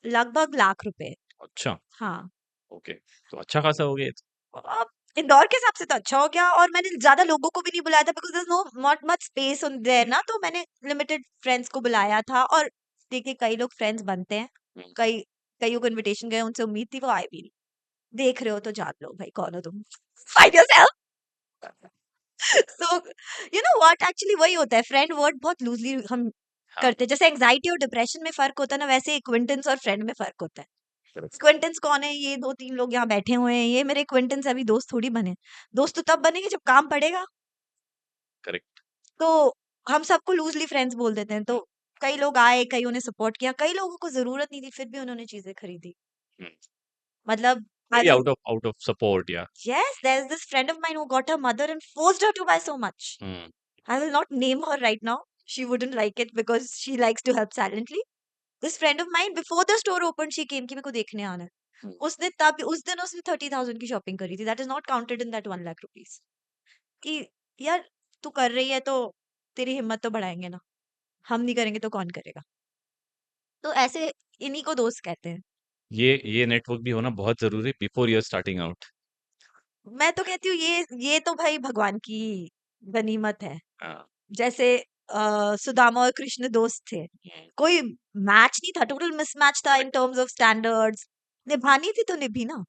लगभग लाख रुपए। अच्छा, हाँ। ओके। तो अच्छा खासा हो गया ये तो। अब इंदौर के हिसाब से तो अच्छा हो गया, और मैंने ज्यादा लोगों को भी नहीं बुलाया था because there no not much space on there ना, तो मैंने लिमिटेड फ्रेंड्स को बुलाया था। और देखिए कई लोग फ्रेंड्स बनते हैं, हुँ, कई कईयों को इनविटेशन गए, उनसे उम्मीद थी, वो आए भी नहीं। देख रहे हो तो जान लो भाई कौन हो तुम, find yourself. So you know what, actually वही होता है, फ्रेंड वर्ड बहुत लूजली हम हाँ, करते हैं। जैसे एंजाइटी और डिप्रेशन में फर्क होता है ना, वैसे एक्विंटेंस और फ्रेंड में फर्क होता है। करेक्ट, एक्विंटेंस कौन है? ये 2-3 लोग यहाँ बैठे हुए हैं, ये मेरे एक्विंटेंस, अभी दोस्त थोड़ी बने। दोस्त तो तब बनेंगे जब काम पड़ेगा। करेक्ट। तो हम सबको लूजली फ्रेंड्स बोल देते हैं। तो कई लोग आए, कईयों ने सपोर्ट किया, कई लोगों को जरूरत नहीं थी फिर भी उन्होंने चीजें खरीदी। हुँ, मतलब I very will, out of support या yes, there's this friend of mine who got her mother and forced her to buy so much. Hmm, I will not name her right now. She wouldn't like it because she likes to help silently. This friend of mine, before the store opened, she came कि मेरे को देखने आना है। हुँ, उसने तब उस दिन उसने 30,000 की शॉपिंग करी थी। That is not counted in that 1 lakh rupees. कि यार तू कर रही है तो तेरी हिम्मत तो बढ़ाएंगे ना, हम नहीं करेंगे तो कौन करेगा? तो ऐसे इन्हीं को दोस्त कहते हैं। ये नेटवर्क भी होना बहुत ज़रूरी है before you are starting out. मैं तो कहती हूँ ये तो भाई भगवान की गनीमत है। हाँ, जैसे सुदामा और कृष्ण दोस्त थे, हुँ, कोई मैच नहीं था, टोटल मिसमैच था इन टर्म्स ऑफ स्टैंडर्ड्स। निभानी थी तो निभी ना।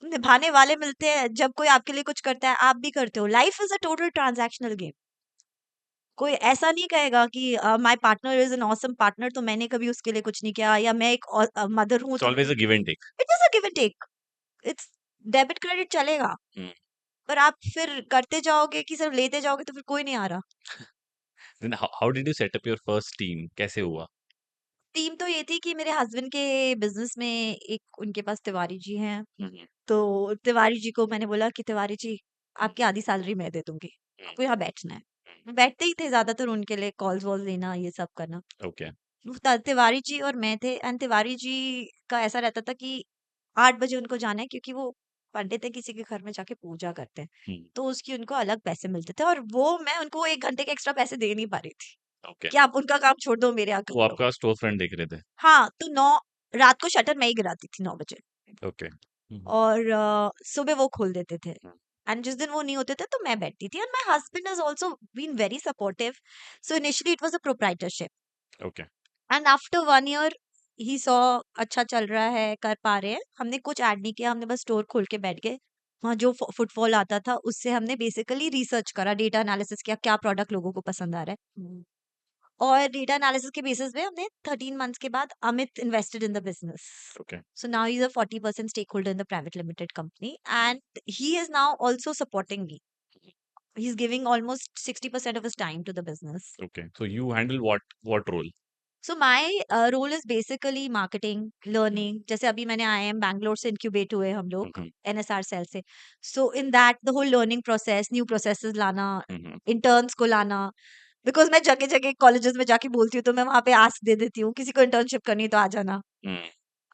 निभाने वाले मिलते हैं, जब कोई आपके लिए कुछ करता है आप भी करते हो। Life is a total transactional game. कोई ऐसा नहीं कहेगा कि my partner is an awesome partner तो मैंने कभी उसके लिए कुछ नहीं किया, या मैं एक मदर हूं इट्स तो always a give and take. It is a give and take. It's debit credit चलेगा, हुँ, पर आप फिर करते जाओगे कि सिर्फ लेते जाओगे तो फिर कोई नहीं आ रहा। Then how did you set up your first team कैसे हुआ? टीम तो ये थी कि मेरे हस्बैंड के बिजनेस में एक उनके पास तिवारी जी हैं। हुँ, हुँ, तो तिवारी जी को मैंने बोला कि तिवारी जी, हुँ, आपकी आधी सैलरी मैं दे दूंगी, हुँ, आपको यहाँ बैठना है। हुँ, वो बैठते ही थे ज्यादातर, उनके लिए कॉल्स वॉल्स लेना, ये सब करना। ओके, वो तिवारी जी और मैं थे। एंड तिवारी जी का ऐसा रहता था कि 8 बजे उनको जाना है, क्योंकि वो पंडित है, किसी के घर में जाके पूजा करते हैं। हुँ, तो उसकी उनको अलग पैसे मिलते थे, और वो मैं उनको 1 घंटे के एक्स्ट्रा पैसे दे नहीं पा रही थी ओके। कि आप उनका काम छोड़ दो, मेरे यहाँ वो कर लो। आपका स्टोर फ्रंट देख रहे थे। हाँ, तो 9 रात को शटर मैं ही गिराती थी 9 बजे, ओके। हुँ, हुँ, और सुबह वो खोल देते थे। हुँ, एंड जिस दिन वो नहीं होते थे तो मैं बैठती थी। And my husband has also been very supportive. So initially it was a proprietorship, okay, and after 1 year he saw अच्छा चल रहा है, कर पा रहे हैं। हमने कुछ ऐड नहीं किया, हमने बस स्टोर खोल के बैठ गए। वहाँ जो फुटफॉल आता था उससे हमने बेसिकली रिसर्च करा, डेटा एनालिसिस किया, क्या प्रोडक्ट लोगों को पसंद आ रहा है। और डेटा एनालिसिस के बेसिस पे हमने 13 मंथ्स के बाद Amit invested in the business. Okay. So now he's a 40% stakeholder in the private limited company, and he is now also supporting me. He's giving almost 60% of his time to the business. Okay, so you handle what role? So my role is basically marketing, learning. जैसे अभी मैंने IIM Bangalore से incubate हुए हम हुँ, लोग हुँ, NSR cell से। So in that the whole learning process, new processes लाना, हुँ, हुँ, interns को लाना, बिकॉज मैं जगह जगह कॉलेजेस में जाके बोलती हूँ, तो मैं वहां पे आस्क दे देती हूँ, किसी को इंटर्नशिप करनी है तो आ जाना। हुँ,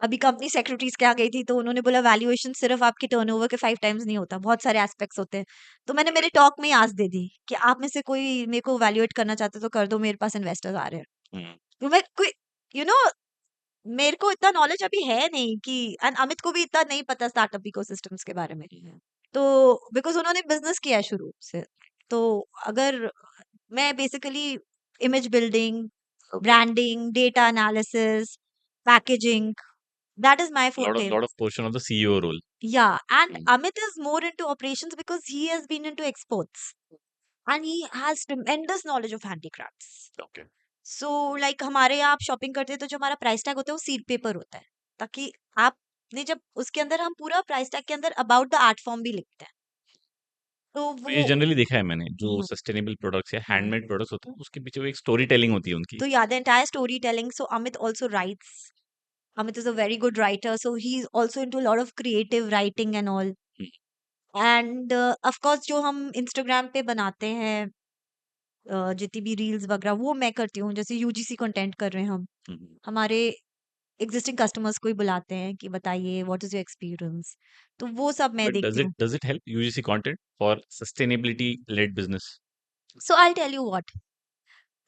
अभी कंपनी सेक्रेटरीज के यहाँ गई थी, तो उन्होंने बोला वैल्यूएशन सिर्फ आपके टर्नओवर के 5 टाइम्स नहीं होता, बहुत सारे एस्पेक्ट्स होते हैं। तो मैंने मेरे टॉक में ही आस्क दे दी कि आप में से कोई मेरे को वैल्यूएट करना चाहते तो कर दो, मेरे पास इन्वेस्टर्स आ रहे हैं। हुँ, तो मैं कोई, यू नो, मेरे को इतना नॉलेज अभी है नहीं कि, एंड अमित को भी इतना नहीं पता स्टार्टअप इकोसिस्टम्स के बारे में। हुँ, तो बिकॉज उन्होंने बिजनेस किया है शुरू से। तो अगर मैं basically image building, okay. Branding, data analysis, packaging, that is my forte. Lot of portion of the CEO role. Yeah, and hmm, Amit is more into operations because he has been into exports and he has tremendous knowledge of handicrafts. Okay. So like हमारे यहाँ आप shopping करते हैं तो जो हमारा price tag होता है वो सीड पेपर होता है, ताकि आपने जब उसके अंदर, हम पूरा प्राइस टैग के अंदर अबाउट द आर्ट फॉर्म भी लिखते हैं। तो तो ये वो जनरली देखा है मैंने, जो हम्म, सस्टेनेबल प्रोडक्ट्स या हम्म, हैंडमेड प्रोडक्ट्स होते हैं, उसके पीछे वो एक स्टोरी टेलिंग होती है उनकी। तो yeah, the entire storytelling. So Amit also writes. Amit is a very good writer, so he's also into a lot of creative writing and all. Hmm, and of course जो हम Instagram पे बनाते हैं, जितनी भी रील्स वगैरह वो मैं करती हूँ। जैसे यूजीसी कंटेंट कर रहे हैं हम, हुँ, हुँ। हमारे एग्जिस्टिंग कस्टमर्स को ही बुलाते हैं कि बताइए व्हाट इज योर एक्सपीरियंस, तो वो सब मैं बट देखती हूँ। Does it help UGC content for sustainability led business? So I tell you what,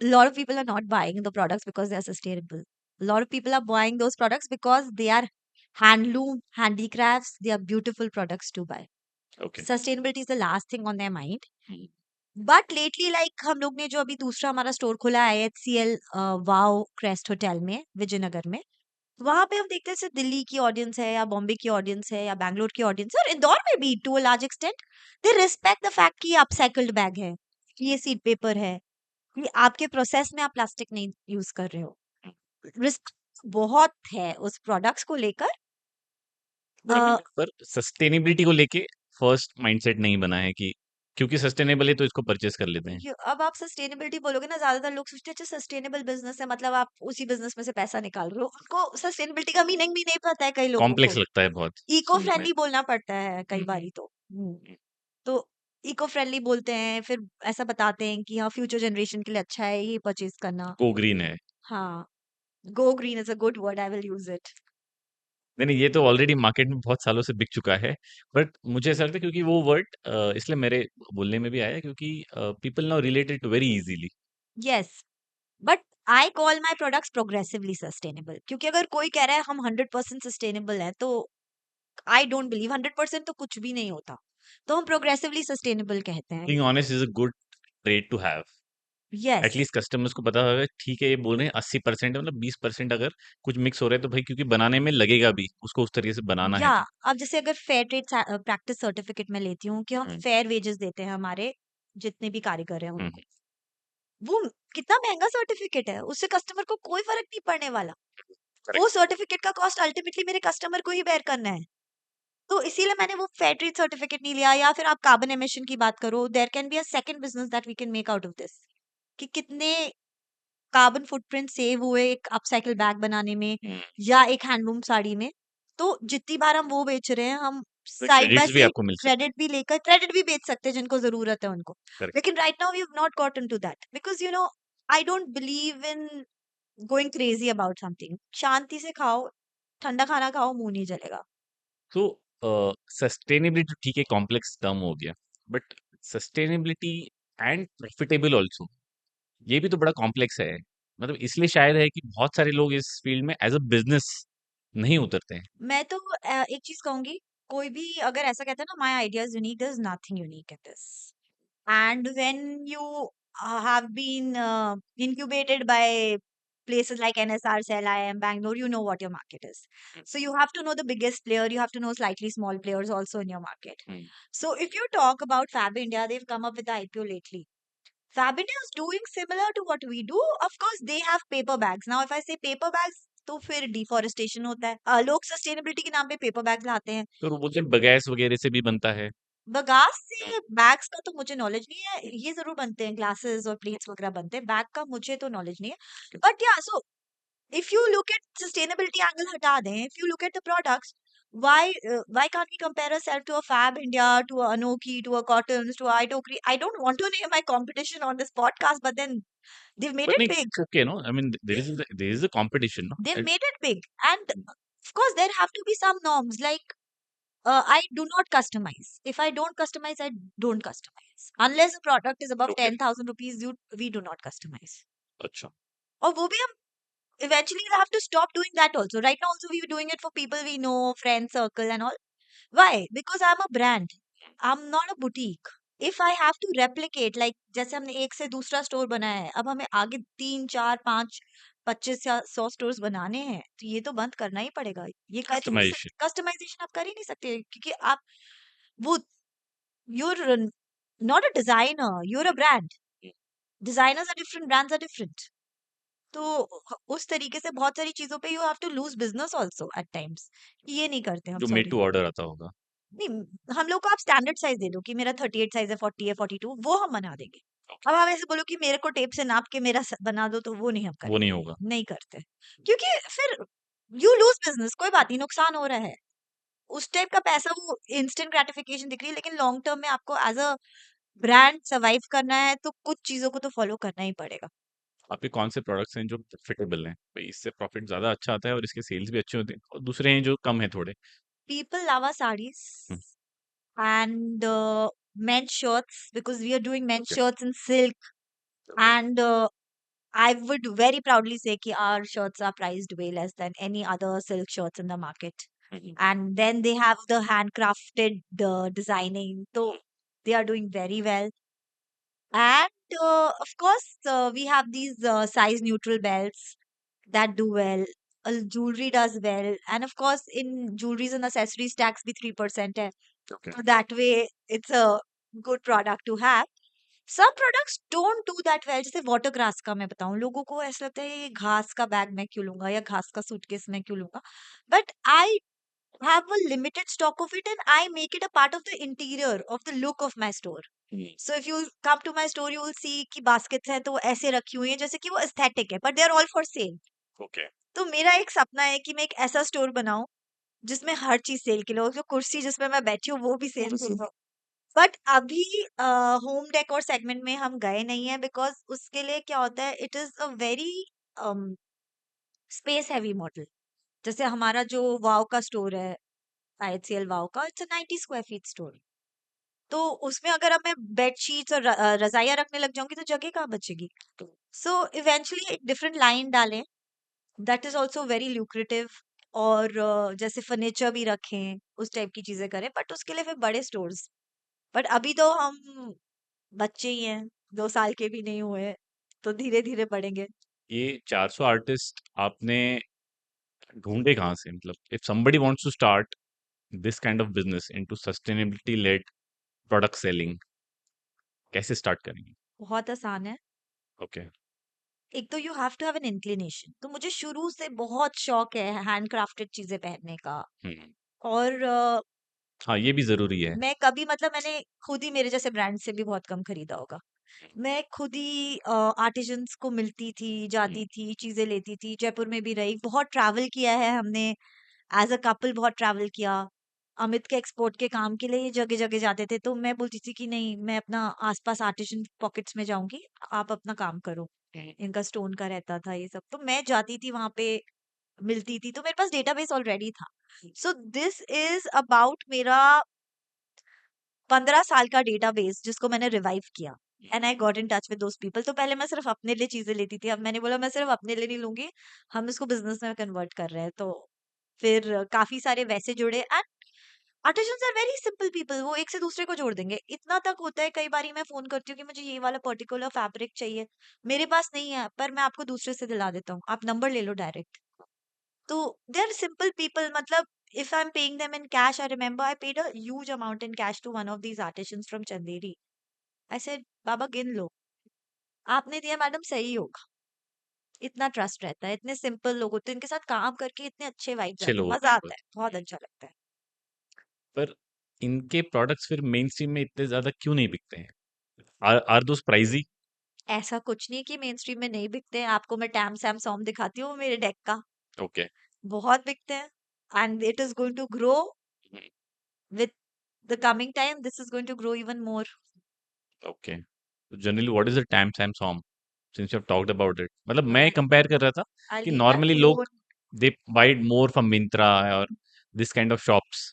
lot of people are not buying the products because they are sustainable. A lot of people are buying those products because they are handloom, handicrafts, they are beautiful products to buy. Okay. Sustainability is the last thing on their mind. Hmm, but lately like हम लोग ने जो अभी दूसरा हमारा store खोला है IHCL wow crest hotel में, विजयनगर में, वहां पे हम देखते हैं सिर्फ दिल्ली की ऑडियंस है या बॉम्बे की ऑडियंस है या बैंगलोर की ऑडियंस है, और इंदौर में भी to a large extent they respect the fact कि ये अपसाइकल्ड बैग है, कि ये सीड पेपर है, कि आपके प्रोसेस में आप प्लास्टिक नहीं यूज कर रहे हो। रिस्क बहुत है उस प्रोडक्ट्स को लेकर। पर पर सस्टेनेबिलिटी को लेके फर्स्ट माइंडसेट नहीं बना है कि क्योंकि सस्टेनेबल है तो इसको परचेज कर लेते हैं। अब आप सस्टेनेबिलिटी बोलोगे ना, ज्यादातर लोग सोचते हैं अच्छा सस्टेनेबल बिजनेस है मतलब आप उसी बिजनेस में से पैसा निकाल रहे हो, उनको सस्टेनेबिलिटी का मीनिंग भी नहीं पता है कई लोगों कॉम्प्लेक्स को। लगता है बहुत इको सुनने में। फ्रेंडली बोलना पड़ता है कई हम्म, बारी तो। तो इको फ्रेंडली बोलते हैं, फिर ऐसा बताते हैं कि हाँ फ्यूचर जनरेशन के लिए अच्छा है ये परचेज करना। गो ग्रीन है। हाँ, go green is a good word, I will use it. नहीं नहीं, ये तो ऑलरेडी मार्केट में बहुत सालों से बिक चुका है। बट मुझे ऐसा लगता है क्योंकि वो वर्ड इसलिए मेरे बोलने में भी आया क्योंकि people now related to very easily. Yes, but I call my products progressively sustainable, क्योंकि अगर कोई कह रहा है हम 100% सस्टेनेबल है तो आई डोंट बिलीव। 100% तो कुछ भी नहीं होता, तो हम प्रोग्रेसिवली सस्टेनेबल कहते हैं। Being honest is a good trade to have. Yes, at least customers को पता होगा ठीक है ये बोल रहे हैं 80% है, मतलब 20% अगर कुछ मिक्स हो रहा है तो भाई क्योंकि बनाने में लगेगा भी, उसको उस तरीके से बनाना है या तो। अब जैसे अगर फेयर ट्रेड प्रैक्टिस सर्टिफिकेट में लेती हूँ कि हम हम्म, फेयर वेजेस देते हैं हमारे जितने भी कारीगर हैं हम्म, उनको, वो कितना महंगा सर्टिफिकेट है, उससे कस्टमर को कोई फर्क नहीं पड़ने वाला। करेक्ट। वो सर्टिफिकेट का कॉस्ट अल्टीमेटली मेरे कस्टमर को ही बेयर करना है। तो इसीलिए मैंने वो फेयर ट्रेड सर्टिफिकेट नहीं लिया। या फिर आप कार्बन एमिशन की बात करो, there can be a second business that we can make out of this, कि कितने कार्बन फुटप्रिंट सेव हुए एक अपसाइकल बैग बनाने में हम्म, या एक हैंडलूम साड़ी में। तो जितनी बार हम वो बेच रहे हैं, हम तो साइड बाय क्रेडिट्स भी साइड आपको मिल सकते क्रेडिट भी लेकर क्रेडिट भी बेच सकते हैं जिनको जरूरत है उनको। हैं। करेक्ट। लेकिन right now we have not gotten to that because I don't believe in going crazy about something. शांति से खाओ, ठंडा खाना खाओ, मुंह नहीं जलेगा। तो सस्टेनेबिलिटी ठीक है, कॉम्प्लेक्स टर्म हो गया, but sustainability and profitable also, ये भी तो बड़ा कॉम्प्लेक्स है। मतलब इसलिए शायद है कि बहुत सारे लोग इस फील्ड में एज अ बिजनेस नहीं उतरते हैं। मैं तो एक चीज कहूंगी, कोई भी अगर ऐसा कहता है ना my ideas unique, there is nothing unique in this. And when you have been incubated by places like NSR, CLIM, Bangalore, you know what your market is. So you have to know the biggest player. You have to know slightly small players also in your market. Hmm, So if you talk about Fab India, they've come up with the IPO lately. Fab India is doing similar to what we do. Of course, they have paper bags. Now, if I say paper bags, तो फिर deforestation होता है। लोग sustainability के नाम पे paper bags लाते हैं। तो वो बोलते हैं बगैस वगैरह से भी बनता है। बगास हम्म, से बैग्स का तो मुझे नॉलेज नहीं है, ये जरूर बनते हैं, ग्लासेस और प्लेट्स वगैरह बनते हैं, बैग का मुझे तो नॉलेज नहीं है। बट या so if you look at sustainability angle हटा दें, if you look at the products, why can't we compare ourselves to a Fab India, to a Anoki, to a Cottons, to a Itokri? I don't want to name my competition on this podcast, but then they've made but it नहीं, big. It's okay no, I mean there is a competition no. They've made it big, and of course there have to be some norms like I do not customize. If I don't customize, I don't customize. Unless the product is above okay, 10,000 rupees, we do not customize. अच्छा। और वो भी हम eventually we'll have to stop doing that also. Right now, also we're doing it for people we know, friend circle and all. Why? Because I'm a brand. I'm not a boutique. If I have to replicate, like जैसे हमने एक से दूसरा store बनाया है, अब हमें आगे 3 4 5 25 या 100 स्टोर्स बनाने हैं, तो ये तो बंद करना ही पड़ेगा। ये कर ही नहीं कस्टमाइजेशन। सकते, कस्टमाइजेशन आप कर ही नहीं सकते, क्योंकि आप वो you're not a designer, you're a brand. Designers are different, brands are different. तो उस तरीके से बहुत सारी चीजों पे you have to lose business also at times. ये नहीं करते हम, जो मेड सॉरी। टू ऑर्डर आता होगा। नहीं, हम लोग को आप स्टैंडर्ड साइज दे दो कि मेरा 38 साइज है, 40 है, 42, वो हम बना देंगे। अब आप ऐसे बोलो कि मेरे को टेप से नाप के मेरा बना दो, तो वो नहीं हम वो नहीं करेंगे, होगा। नहीं करते। क्योंकि फिर यू लूज बिजनेस, कोई बात नहीं, नुकसान हो रहा है, उस टाइप का पैसा, वो इंस्टेंट ग्रेटिफिकेशन दिख रही है, लेकिन लॉन्ग टर्म में आपको एज अ ब्रांड सर्वाइव करना है तो कुछ चीजों को तो फॉलो करना ही पड़ेगा। आपके कौन से प्रोडक्ट्स हैं जो प्रॉफिटेबल हैं, भाई इससे प्रॉफिट ज्यादा अच्छा आता है और इसके सेल्स भी अच्छे होते हैं, और दूसरे हैं जो कम है थोड़े। People love our sarees hmm, and men's shirts because we are doing men's okay, shirts in silk, okay. and I would very proudly say कि our shirts are priced way less than any other silk shirts in the market. Hmm, And then they have the handcrafted designing, so they are doing very well. And of course, we have these size neutral belts that do well. jewelry does well, and of course in jewelries and accessories tax भी 3% है, okay so that way it's a good product to have. Some products don't do that well. जैसे water grass का मैं बताऊं, लोगों को ऐसा लगता है ये घास का बैग मैं क्यों लूंगा या घास का सूटकेस मैं क्यों लूंगा, but I have a limited stock of it and I make it a part of the interior of the look of my store. So if you come to my store, you will see कि baskets हैं तो वो ऐसे रखी हुई हैं जैसे कि वो aesthetic है, but they are all for sale. Okay तो मेरा एक सपना है कि मैं एक ऐसा स्टोर बनाऊं जिसमें हर चीज सेल के लिए हो, जो कुर्सी जिसमें मैं बैठी हूँ वो भी सेल की हो. बट अभी होम डेकोर सेगमेंट में हम गए नहीं है, बिकॉज उसके लिए क्या होता है, it is a very space heavy model. जैसे हमारा जो वाव का स्टोर है, आईएचसीएल वाव का, it's a 90 square feet store. तो उसमें अगर अब मैं बेडशीट्स और रजाइयां रखने लग जाऊंगी तो जगह कहाँ बचेगी. सो इवेंचुअली एक डिफरेंट लाइन डालें, that is also very lucrative. और जैसे फर्नीचर भी रखें, उस टाइप की चीजें करें, बट उसके लिए फिर बड़े स्टोर्स. बट अभी तो हम बच्चे ही हैं, 2 साल के भी नहीं हुए, तो धीरे धीरे बढ़ेंगे. ये 400 आर्टिस्ट आपने ढूंढे कहाँ से? मतलब if somebody wants to start this kind of business into sustainability led product selling, कैसे स्टार्ट करेंगे? बहुत आसान है. ओके एक तो you have to have an inclination. तो मुझे शुरू से बहुत शौक है हैंड क्राफ्टेड चीजें पहनने का. हम्म और हाँ ये भी जरूरी है मैं कभी, मतलब मैंने खुद ही मेरे जैसे ब्रांड से भी बहुत कम खरीदा होगा. मैं खुद ही आर्टिजन्स को मिलती थी, हम्म, जाती थी, चीजें लेती थी. जयपुर में भी रही, बहुत ट्रैवल किया है हमने. एज अ कपल बहुत ट्रैवल किया. अमित के एक्सपोर्ट के काम के लिए जगह जगह जाते थे, तो मैं बोलती थी कि नहीं, मैं अपना आसपास आर्टिजन पॉकेट्स में जाऊंगी, आप अपना काम करो. इनका स्टोन का रहता था ये सब, तो मैं जाती थी वहां पे, मिलती थी, तो मेरे पास डेटाबेस ऑलरेडी था. सो दिस इज अबाउट मेरा 15 साल का डेटाबेस जिसको मैंने रिवाइव किया. And I got in touch with those people. तो पहले मैं सिर्फ अपने लिए चीजें लेती थी, अब मैंने बोला मैं सिर्फ अपने लिए नहीं लूंगी, हम इसको बिजनेस में कन्वर्ट कर रहे हैं. तो फिर काफी सारे वैसे जुड़े. And artisans are very simple people, वो एक से दूसरे को जोड़ देंगे. इतना तक होता है, कई बारी मैं फोन करती हूँ कि मुझे ये वाला पर्टिकुलर फैब्रिक चाहिए, मेरे पास नहीं है, पर मैं आपको दूसरे से दिला देता हूँ, आप नंबर ले लो डायरेक्ट. तो दे आर सिंपल पीपल. मतलब if I'm paying them in cash, I remember I paid a huge amount in cash to one of these artisans from Chanderi. I said, बाबा गिन लो, आपने दिया मैडम, सही होगा. इतना trust रहता है, इतने सिंपल लोग होते हैं, इनके साथ काम करके इतने अच्छे वाइब्स अच्छे आते लोग हैं, होते मजा हैं बहुत। आता है, बहुत अच्छा लगता है. पर इनके प्रोडक्ट्स फिर मेन स्ट्रीम में इतने ज्यादा क्यों नहीं बिकते हैं? Are those pricey? ऐसा कुछ नहीं कि मेन स्ट्रीम में नहीं बिकते हैं. आपको मैं टैम सैम सॉन्ग दिखाती हूँ मेरे डेक का, ओके बहुत बिकते हैं. And it is going to grow with the coming time. This is going to grow even more. Okay generally what is the time Samsung since you have talked about it? मतलब मैं compare कर रहा था I कि leave that normally लोग alone. They buy more from Myntra और this kind of shops,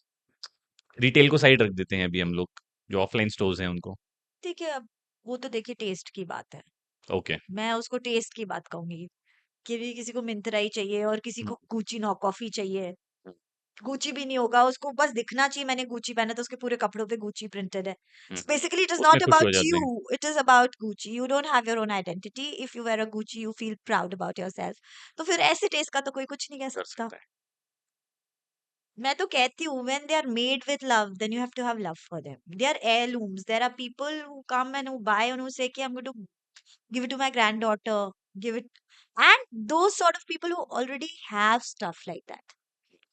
retail को साइड रख देते हैं अभी हम लोग, जो ऑफलाइन स्टोर्स हैं उनको। ठीक है, अब वो तो देखिए टेस्ट की बात है. ओके मैं उसको टेस्ट की बात कहूंगी कि भी किसी को मिंत्रा ही चाहिए और किसी को गुची नॉक ऑफ ही चाहिए. गुची भी नहीं होगा, उसको बस दिखना चाहिए मैंने गुची पहना, तो उसके पूरे कपड़ों पे गुची प्रिंटेड है. बेसिकली इट इज उसमें नॉट खुश हो अबाउट जाते यू, हैं। It is about Gucci. You don't have your own identity. If you wear a Gucci you feel proud about yourself. तो फिर ऐसे टेस्ट का तो कोई कुछ नहीं कह कर सकता. सकता है। मैं तो कहती हूँ when they are made with love, then you have to have love for them. They are heirlooms. There are people who come and who buy and who say कि I'm going to give it to my granddaughter, give it. And those sort of people who already have stuff like that.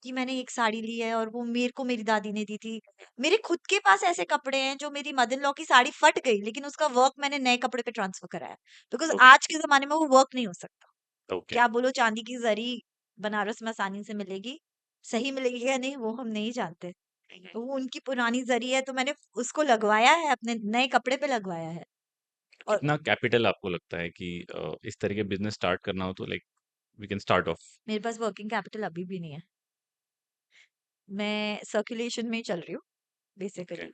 कि मैंने एक साड़ी ली है और वो मेरे को मेरी दादी ने दी थी. मेरे खुद के पास ऐसे कपड़े हैं जो मेरी मदर इन लॉ की साड़ी फट गई, लेकिन उसका वर्क मैंने नए कपड़े पे ट्रांसफर कराया. बिकॉज ओके आज के जमाने में वो वर्क नहीं हो सकता. ओके क्या बोलो, चांदी की जरी बनारस में आसानी से मिलेगी, सही मिलेगी या नहीं वो हम नहीं जानते. तो वो उनकी पुरानी जरी है, तो मैंने उसको लगवाया है, अपने नए कपड़े पे लगवाया है. और कितना कैपिटल आपको लगता है कि इस तरह के बिजनेस स्टार्ट करना हो तो like we can start off? मेरे पास वर्किंग कैपिटल अभी भी नहीं है. मैं सर्कुलेशन में ही चल रही हूँ ओके बेसिकली.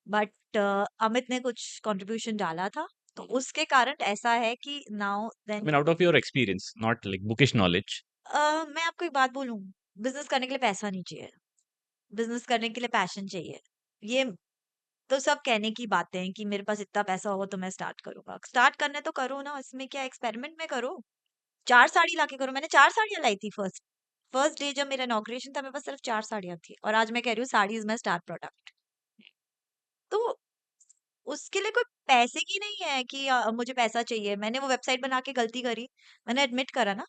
बट अमित ने कुछ कंट्रीब्यूशन डाला था, तो आई उसके कारण ऐसा है कि now then. Mean out of your experience not like bookish knowledge. मैं आपको एक बात बोलूं, बिजनेस करने के लिए पैसा नहीं चाहिए, बिजनेस करने के लिए पैशन चाहिए. ये तो सब कहने की बातें हैं कि मेरे पास इतना पैसा होगा तो मैं स्टार्ट करूंगा. स्टार्ट करने तो करो ना, इसमें क्या, एक्सपेरिमेंट में करो. 4 साड़ी लाके करो। मैंने 4 साड़ियाँ लाई थी फर्स्ट फर्स्ट डे जब मेरा इनॉग्रेशन था, मेरे पास सिर्फ 4 साड़ियाँ थी और आज मैं कह रही हूँ sari is my star product. तो उसके लिए कोई पैसे की नहीं है कि मुझे पैसा चाहिए। मैंने वो वेबसाइट बना के गलती करी, मैंने एडमिट करा ना।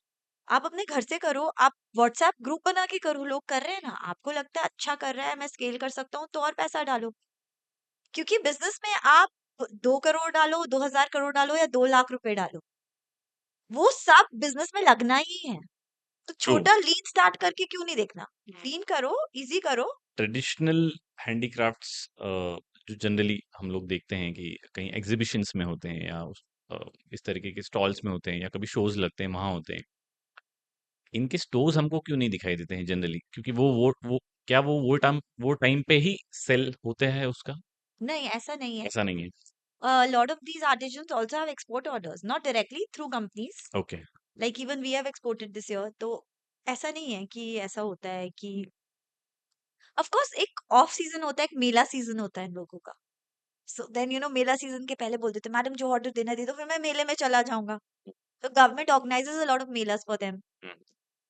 आप अपने घर से करो, आप व्हाट्सएप ग्रुप बना के करो, लोग कर रहे हैं ना, आपको लगता है अच्छा कर रहा है, मैं स्केल कर सकता हूँ, तो और पैसा डालो। क्योंकि बिज़नेस में आप 2 करोड़ डालो, 2000 करोड़ डालो या 2 लाख रुपए डालो, वो सब बिज़नेस में लगना ही है। तो ट्रू। छोटा लीन स्टार्ट करके क्यों नहीं देखना? लीन करो, ईज़ी करो। ट्रेडिशनल हैंडीक्राफ्ट्स जो जनरली हम लोग देखते हैं कि कहीं एग्जीबिशंस में होते हैं या अ, इस तरीके के स्टॉल्स में होते हैं या कभी शोज लगते हैं वहां होते हैं, इनके स्टोर्स हमको क्यों नहीं दिखाई देते हैं जनरली? क्योंकि वो क्या वो टाइम पे ही सेल होते हैं उसका? नहीं, ऐसा नहीं है। ऐसा नहीं है। Lot of these artisans also have export orders, not directly through companies. Okay. Like even we have exported this year. तो ऐसा नहीं है कि ऐसा होता है कि ऑफ कोर्स एक ऑफ सीजन होता है, एक मेला सीजन होता है इन लोगों का। सो देन मेला सीजन के पहले बोल देते मैडम जो ऑर्डर देना दे दो, फिर मैं मेले में चला जाऊंगा। तो government organises a lot of MELAS for them.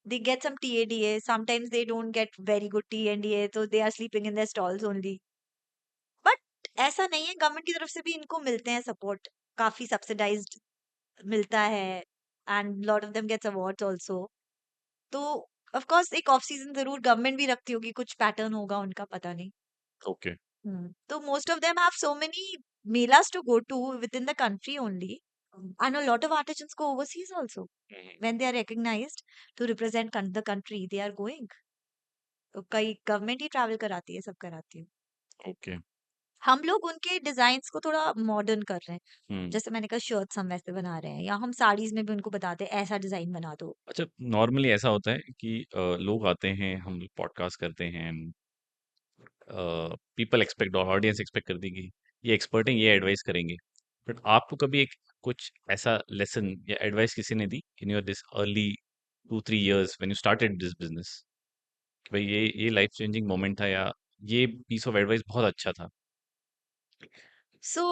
They get some TADA. Sometimes they don't get very good TNDA, so they are sleeping in their stalls only. But ऐसा नहीं है, गवर्नमेंट की तरफ से भी इनको मिलते हैं सपोर्ट, काफी सब्सिडाइज्ड मिलता है, and lot of them gets awards also. तो ऑफ कोर्स एक ऑफ सीजन जरूर गवर्नमेंट भी रखती होगी, कुछ पैटर्न होगा उनका, पता नहीं। ओके। तो most of them have so many melas to go to within the country only, and a lot of artisans go overseas also when they are recognized to represent the country they are going. तो कई government ही travel कराती है, सब कराती है। Okay. हम लोग उनके डिजाइन्स को थोड़ा मॉडर्न कर रहे हैं। हम्म। जैसे मैंने कहा शर्ट्स हम वैसे बना रहे हैं, या हम साड़ीज में भी उनको बताते हैं ऐसा डिजाइन बना दो। अच्छा, नॉर्मली ऐसा होता है कि लोग आते हैं, हम पॉडकास्ट करते हैं, पीपल एक्सपेक्ट और ऑडियंस एक्सपेक्ट करती है कि ये एक्सपर्ट हैं, ये एडवाइस करेंगे। बट आपको कभी एक कुछ ऐसा लेसन या एडवाइस किसी ने दी in your this early 2-3 years when you started this business, कि भाई ये लाइफ चेंजिंग मोमेंट था या ये पीस ऑफ एडवाइस बहुत अच्छा था? सो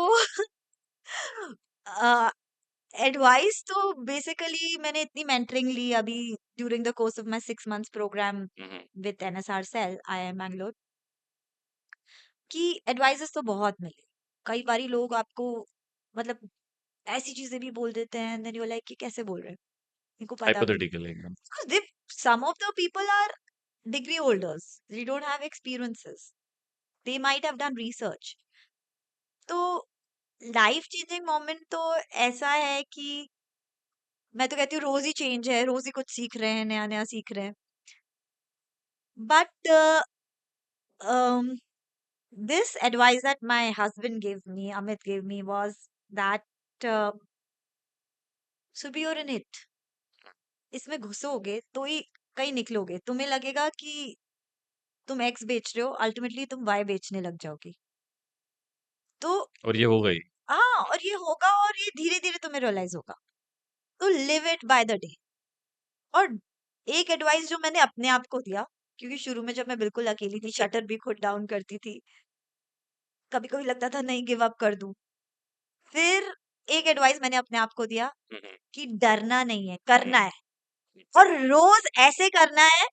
एडवाइस तो बेसिकली मैंने इतनी मेंटरिंग ली अभी during the course of my 6 months programme hmm. With NSR cell I am Bangalore, कि एडवाइसेस तो बहुत मिले। कई बारी लोग आपको मतलब ऐसी चीजें भी बोल देते हैं, देन यू लाइक कि कैसे बोल रहे हैं, इनको पता भी नहीं। हाइपोथेटिकल एकदम। Because they, some of the people are degree holders, they don't have experiences, they might have done research. तो लाइफ चेंजिंग मोमेंट तो ऐसा है कि मैं तो कहती हूँ रोज ही चेंज है, रोज ही कुछ सीख रहे हैं, नया नया सीख रहे हैं। But this advice that my husband gave me, Amit gave me, was that so be you're in it, इसमें घुसोगे तो ही कहीं निकलोगे। तुम्हें लगेगा कि तुम एक्स बेच रहे हो, अल्टीमेटली तुम वाई बेचने लग जाओगे। तो और ये हो गई। हाँ, और ये होगा, और ये धीरे धीरे तुम्हें रियलाइज होगा। तो live it by the day. और एक एडवाइस जो मैंने अपने आप को दिया, क्योंकि शुरू में जब मैं बिल्कुल अकेली थी, शटर भी खुद डाउन करती थी, कभी कभी लगता था नहीं गिव अप कर दूं। फिर एक एडवाइस मैंने अपने आप को दिया हम्म। कि डरना नहीं है, करना है। और रोज ऐसे करना है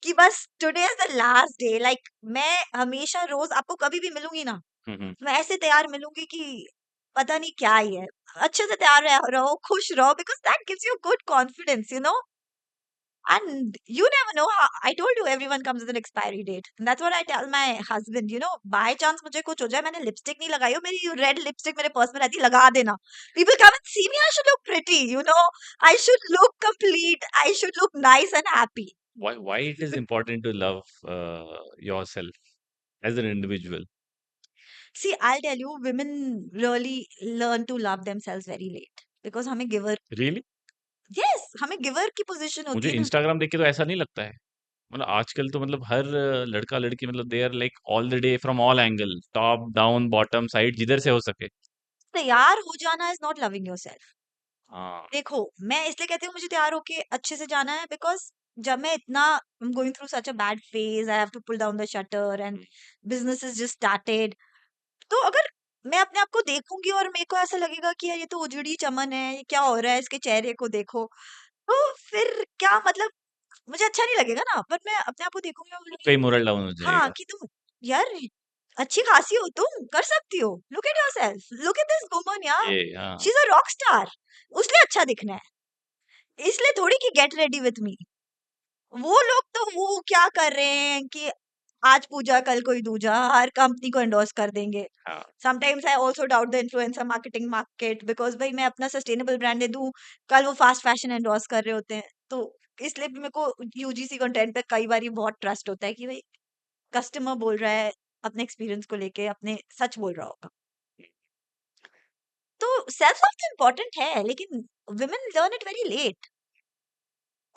कि बस today is the last day. Like मैं हमेशा रोज आपको कभी भी मिलूंगी ना, हम्म। मैं ऐसे तैयार मिलूंगी कि पता नहीं क्या ही है। अच्छे से तैयार रहो, खुश रहो, because that gives you good confidence, and you never know how. I told you everyone comes with an expiry date. And that's what I tell my husband, by chance मुझे कुछ हो जाए, मैंने लिपस्टिक नहीं लगाई हो, मेरी रेड लिपस्टिक मेरे पर्स में रहती, लगा देना। People come and see me, I should look pretty, I should look complete, I should look nice and happy. Why it is important to love yourself as an individual? See, I'll tell you, women really learn to love themselves very late, because हमें giver, really? yes, हमें giver की position होती मुझे है ना। Instagram देख के तो ऐसा नहीं लगता है। मतलब आजकल तो मतलब हर लड़का लड़की मतलब they are like all the day from all angle, top down bottom side जिधर से हो सके। तैयार हो जाना is not loving yourself. हाँ। देखो, मैं इसलिए कहती हूँ मुझे तैयार होके अच्छे से जाना है, बिकॉज जब मैं इतना going through such a bad phase, I have to pull down the shutter and business is just started. तो अगर मैं अपने आप को देखूंगी और मेरे को ऐसा लगेगा कि यार ये तो उजड़ी चमन है, ये क्या हो रहा है, इसके चेहरे को देखो, तो फिर क्या मतलब, मुझे अच्छा नहीं लगेगा ना, पर मैं अपने आप को देखूंगी और बोलूंगी कहीं मोरल डाउन हो हाँ जाएगा। कि तुम यार अच्छी खासी हो, तुम कर सकती हो, look at yourself, look at this woman यार, ये हाँ, she is a rock star, उसलिए अच्छा दिखना है, इसलिए थोड़ी कि गेट रेडी विथ मी। वो लोग तो वो क्या कर रहे हैं कि आज पूजा कल कोई दूजा, हर कंपनी को एंडोर्स कर देंगे। हाँ। Sometimes I also doubt the influencer marketing market, because भाई मैं अपना सस्टेनेबल ब्रांड दे दूं, कल वो फास्ट फैशन एंडोर्स कर रहे होते हैं, तो इसलिए भी मेरे को यूजीसी कंटेंट पे कई बार बहुत ट्रस्ट होता है कि भाई कस्टमर बोल रहा है, अपने एक्सपीरियंस को लेके अपने सच बोल रहा होगा। तो सेल्फ लव तो इम्पोर्टेंट है, लेकिन women learn it very late,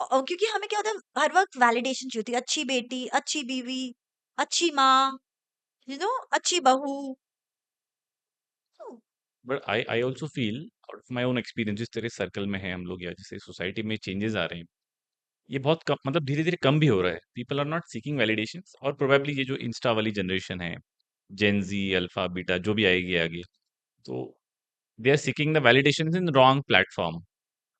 क्योंकि हमें क्या होता है हर वक्त वैलिडेशन चाहिए होती है, अच्छी बेटी, अच्छी बीवी, अच्छी माँ, अच्छी बहू। But I also feel out of my own experience, जिस तरह सर्कल में है हम लोग या जैसे सोसाइटी में चेंजेस आ रहे हैं, ये बहुत कम, मतलब धीरे-धीरे कम भी हो रहा है। People are not seeking validations, और प्रोबेबली ये जो इंस्टा वाली जनरेशन है, जेन ज़ी, अल्फा, बीटा जो भी आएगी आगे, तो they are seeking the validations in wrong platform.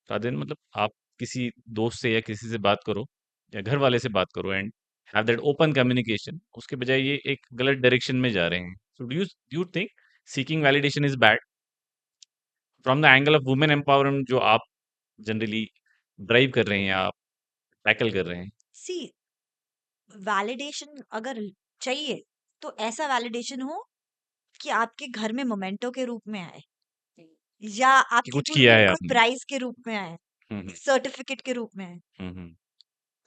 Rather than, मतलब आप किसी दोस्त से या किसी से बात करो या घर वाले से बात करो and have that open communication, उसके बजाय ये एक गलत डायरेक्शन में जा रहे हैं। सो do you think seeking validation is bad from the angle of women empowerment, जो आप जनरली ड्राइव कर रहे हैं या आप टैकल कर रहे हैं? सी, वैलिडेशन अगर चाहिए तो ऐसा वैलिडेशन हो कि आपके घर में मोमेंटो के रूप में आए, या कि आपके कुछ किया विन है कोई आपने। प्राइज के रूप में आए, हम्म, सर्टिफिकेट के रूप में आए, हम्म।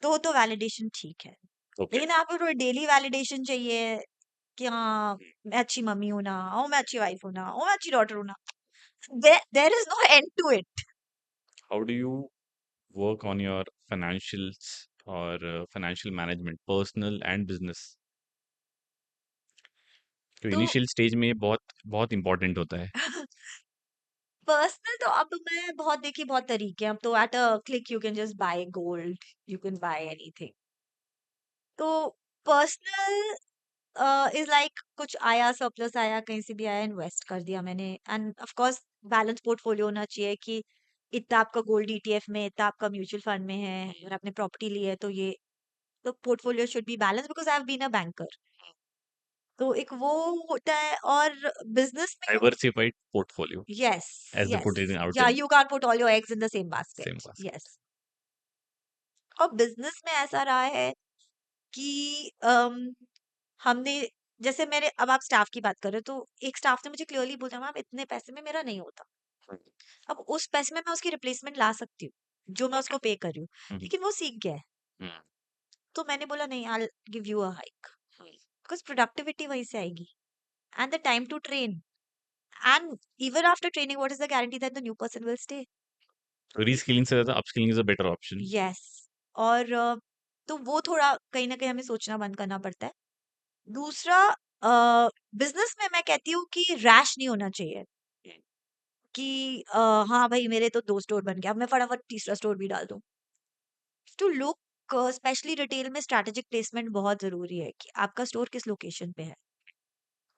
तो वैलिडेशन ठीक है। ओके। लेकिन आपको डेली वैलिडेशन चाहिए कि हाँ मैं अच्छी मम्मी हूं ना, ओ मैं अच्छी वाइफ हूं ना, ओ मैं अच्छी डॉटर हूं ना, there is no end to it. How do you work on your financials और financial management, personal and business? तो तो इनिशियल स्टेज में ये बहुत बहुत इंपॉर्टेंट होता है। पर्सनल तो अब मैं बहुत देखी, बहुत तरीके हैं, अब तो at a click you can just by gold, you can buy anything. तो पर्सनल इज लाइक कुछ आया, सरप्लस आया, कहीं से भी आया, इन्वेस्ट कर दिया मैंने, and of course balance portfolio होना चाहिए कि इतना आपका गोल्ड ईटीएफ में, इतना आपका म्यूचुअल फंड में है, अगर आपने प्रॉपर्टी ली है तो ये, तो portfolio should be balance, because I have been a banker. तो एक वो होता है, और बिजनेस में diversified portfolio, yes, as they put yes, it in out या in you can't put all your eggs in the same same basket, basket. Yes. और business में ऐसा रहा है कि हमने, जैसे मेरे, अब आप स्टाफ की बात कर रहे हो, तो एक स्टाफ ने मुझे क्लियरली बोला मैम इतने पैसे में मेरा नहीं होता, अब उस पैसे में मैं उसकी रिप्लेसमेंट ला सकती हूँ जो मैं उसको पे कर रही हूँ, हम्म, लेकिन वो सीख गया है। हम्म, तो मैंने बोला नहीं, I give you a hike, because productivity वहीं से आएगी, and the time to train, and even after training what is the guarantee that the new person will stay. तो रीस्किलिंग से ज्यादा upskilling is a better option. Yes. और तो वो थोड़ा कहीं ना कहीं हमें सोचना बंद करना पड़ता है। दूसरा, बिजनेस में मैं कहती हूँ कि रैश नहीं होना चाहिए कि हाँ भाई मेरे तो 2 स्टोर बन गया, अब मैं फटाफट तीसरा स्टोर भी डाल दूं। टू लुक, स्पेशली रिटेल में स्ट्रैटेजिक प्लेसमेंट बहुत जरूरी है कि आपका स्टोर किस लोकेशन पे है,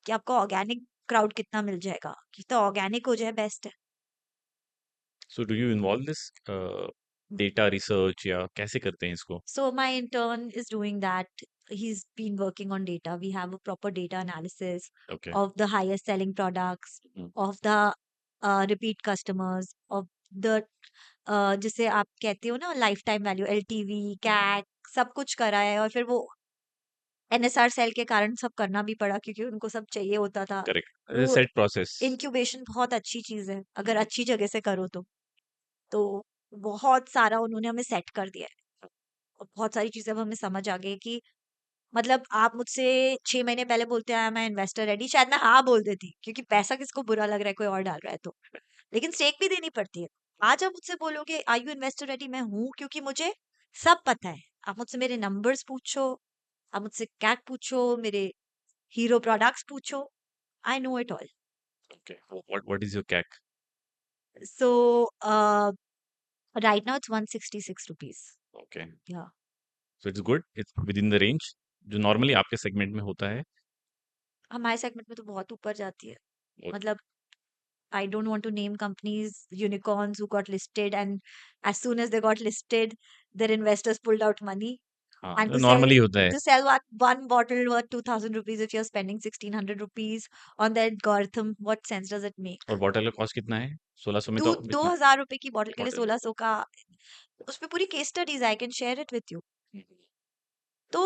कि आपको ऑर्गेनिक क्राउड कितना मिल जाएगा, कितना ऑर्गेनिक हो जाए बेस्ट है। सो do you involve this data research, या कैसे करते हैं इसको? So my intern is doing that. He's been working on data. We have a proper data analysis okay. of the highest selling products, of the repeat customers, of the जिसे आप कहते हो ना लाइफ टाइम वैल्यू, एलटीवी, कैक, सब कुछ करा है, और फिर वो एनएसआर सेल के कारण सब करना भी पड़ा क्योंकि उनको सब चाहिए होता था। करेक्ट, वो सेट प्रोसेस। इंक्यूबेशन बहुत अच्छी चीज है अगर अच्छी जगह से करो तो बहुत सारा उन्होंने हमें सेट कर दिया है, और बहुत सारी चीजें अब हमें समझ आ गई कि मतलब आप मुझसे 6 महीने पहले बोलते हैं मैं इन्वेस्टर रेडी, शायद मैं हाँ बोल देती क्योंकि पैसा किसको बुरा लग रहा है कोई और डाल रहा है तो, लेकिन स्टेक भी देनी पड़ती है। आज आप मुझसे बोलोगे आर यू इन्वेस्टर रेडी, मैं हूँ, क्योंकि मुझे सब पता है। आप मुझसे मेरे नंबर्स पूछो, आप मुझसे कैक पूछो, मेरे हीरो प्रोडक्ट्स पूछो, I know it all. Okay, what is your CAC? So right now it's 166 rupees. Okay, yeah so it's good, it's within the range जो नॉर्मली आपके सेगमेंट में होता है। हमारे सेगमेंट में तो बहुत ऊपर जाती है, ओके। मतलब I don't want to name companies, unicorns who got listed, and as soon as they got listed, their investors pulled out money. हाँ, And तो नॉर्मली होता है। to sell one bottle worth 2,000 rupees if you're spending 1,600 rupees on that algorithm, what sense does it make? और bottle का cost कितना है? 1600 में दो तो दो इतना हजार रुपए की बॉटल के लिए बॉटल। 1,600 का, उस पे पूरी case studies I can share it with you. तो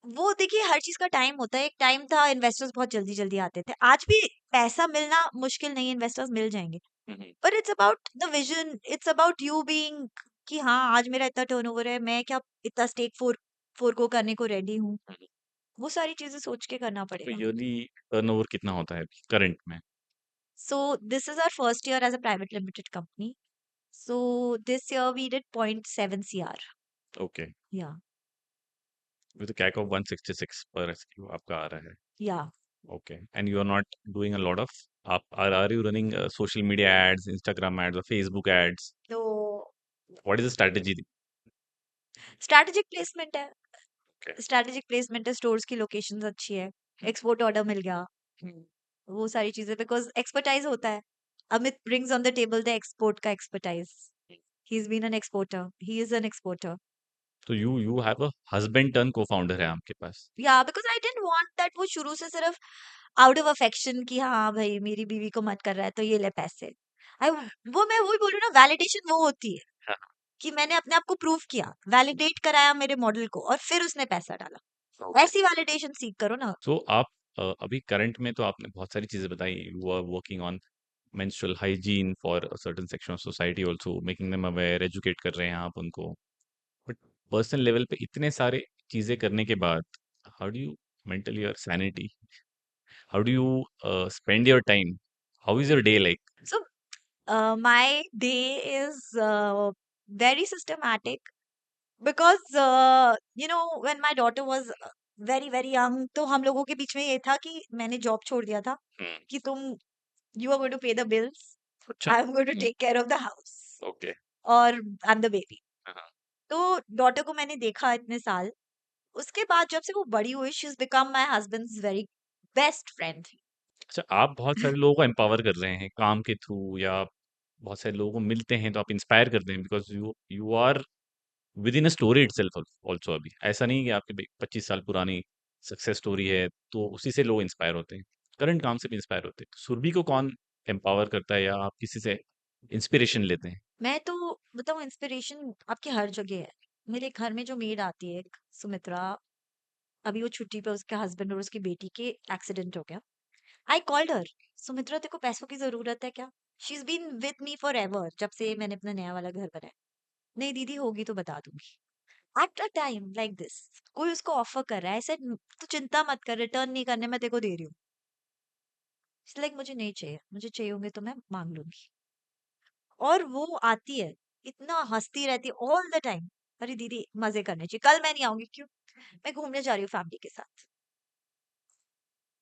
वो देखिए, हर चीज का टाइम होता है। एक टाइम था इन्वेस्टर्स बहुत जल्दी जल्दी आते थे, आज भी पैसा मिलना मुश्किल नहीं है, इन्वेस्टर्स मिल जाएंगे। पर it's about the vision, it's about you being कि हाँ, आज मेरा इतना टर्नओवर है, मैं क्या इतना स्टेक फोर फोर को करने को रेडी हूँ। वो सारी चीजें सोच के करना तो पड़ेगा। ईयरली टर्नओवर कितना होता है करंट में? So this is our first year as a private limited company. So this year we did 0.7 CR। Okay, yeah with CAC of 166 per SQ आपका आ रहा है। Yeah okay, and you are not doing a lot of, आप are you running social media ads, Instagram ads और Facebook ads? तो what is the strategy? Strategic placement है। Okay, strategic placement है, stores की लोकेशंस अच्छी है, export order मिल गया, वो सारी चीजें, बिकॉज एक्सपर्टाइज होता है। Amit brings on the table the export का expertise. He is been an exporter, he is an exporter. तो you have a husband turn co-founder है आपके पास। Yeah because I didn't want that वो शुरू से सिर्फ आउट ऑफ अफेक्शन कि हाँ भाई मेरी बीवी को मत कर रहा है तो ये ले पैसे। आई वो मैं वही बोल रही हूँ ना, वैलिडेशन वो होती है हाँ, कि मैंने अपने आप को प्रूव किया, वैलिडेट कराया मेरे मॉडल को, और फिर उसने पैसा डाला। ओके। ऐसी वैलिडेशन सीख करो ना। सो आप अभी करंट में तो आपने बहुत सारी चीज़ें बताई, you are working on menstrual hygiene for a certain section of society also, making them aware, educate कर रहे हैं आप उनको। बट पर्सनल लेवल पे इतने सारे चीज़ें करने के बाद, how do you maintain your sanity? How do you spend your time? How is your day like? So my day is very systematic because when my daughter was very very young, तो हम लोगों के बीच में ये था कि मैंने job छोड़ दिया था हुँ, कि तुम you are going to pay the bills, अच्छा। I am going to take care of the house okay. और आई एम द बेबी। हाँ, हाँ। तो डॉटर को मैंने देखा इतने साल, उसके बाद जब से वो बड़ी हुई, she is become my husbands very best friend. अच्छा, आप बहुत सारे लोगों को एम्पावर कर रहे हैं काम के थ्रू, या बहुत सारे लोगों को मिलते हैं तो आप इंस्पायर करते हैं, because you you are within a story itself also. अभी ऐसा नहीं है कि आपकी 25 साल पुरानी सक्सेस स्टोरी है तो उसी से लोग इंस्पायर होते हैं, करंट काम से भी इंस्पायर होते हैं। सुरभि को कौन एम्पावर करता है, या आप किसी से इंस्पिरेशन लेते हैं? मैं तो बताऊं, इंस्पिरेशन आपकी हर जगह है। मेरे घर में जो मेड आती है एक, सुमित्रा, अभी वो छुट्टी पे, उसके हस्बैंड और उसकी बेटी के एक्सीडेंट हो गया। आई कॉल्ड हर, सुमित्रा तेरे को पैसों की जरूरत है क्या? She is been with me forever, जब से मैंने अपना नया वाला घर बनाया। नहीं दीदी, होगी तो बता दूंगी। At a time like this, कोई उसको ऑफर कर रहा है, ऐसे तू चिंता मत कर, रिटर्न नहीं करने, मैं तेरे को दे रही हूँ। लाइक मुझे नहीं चाहिए, मुझे चाहिए होंगे तो मैं मांग लूंगी। और वो आती है, इतना हंसती रहती है ऑल द टाइम। अरे दीदी मजे करने चाहिए, कल मैं नहीं आऊंगी, क्यों? मैं घूमने जा रही हूँ फैमिली के साथ।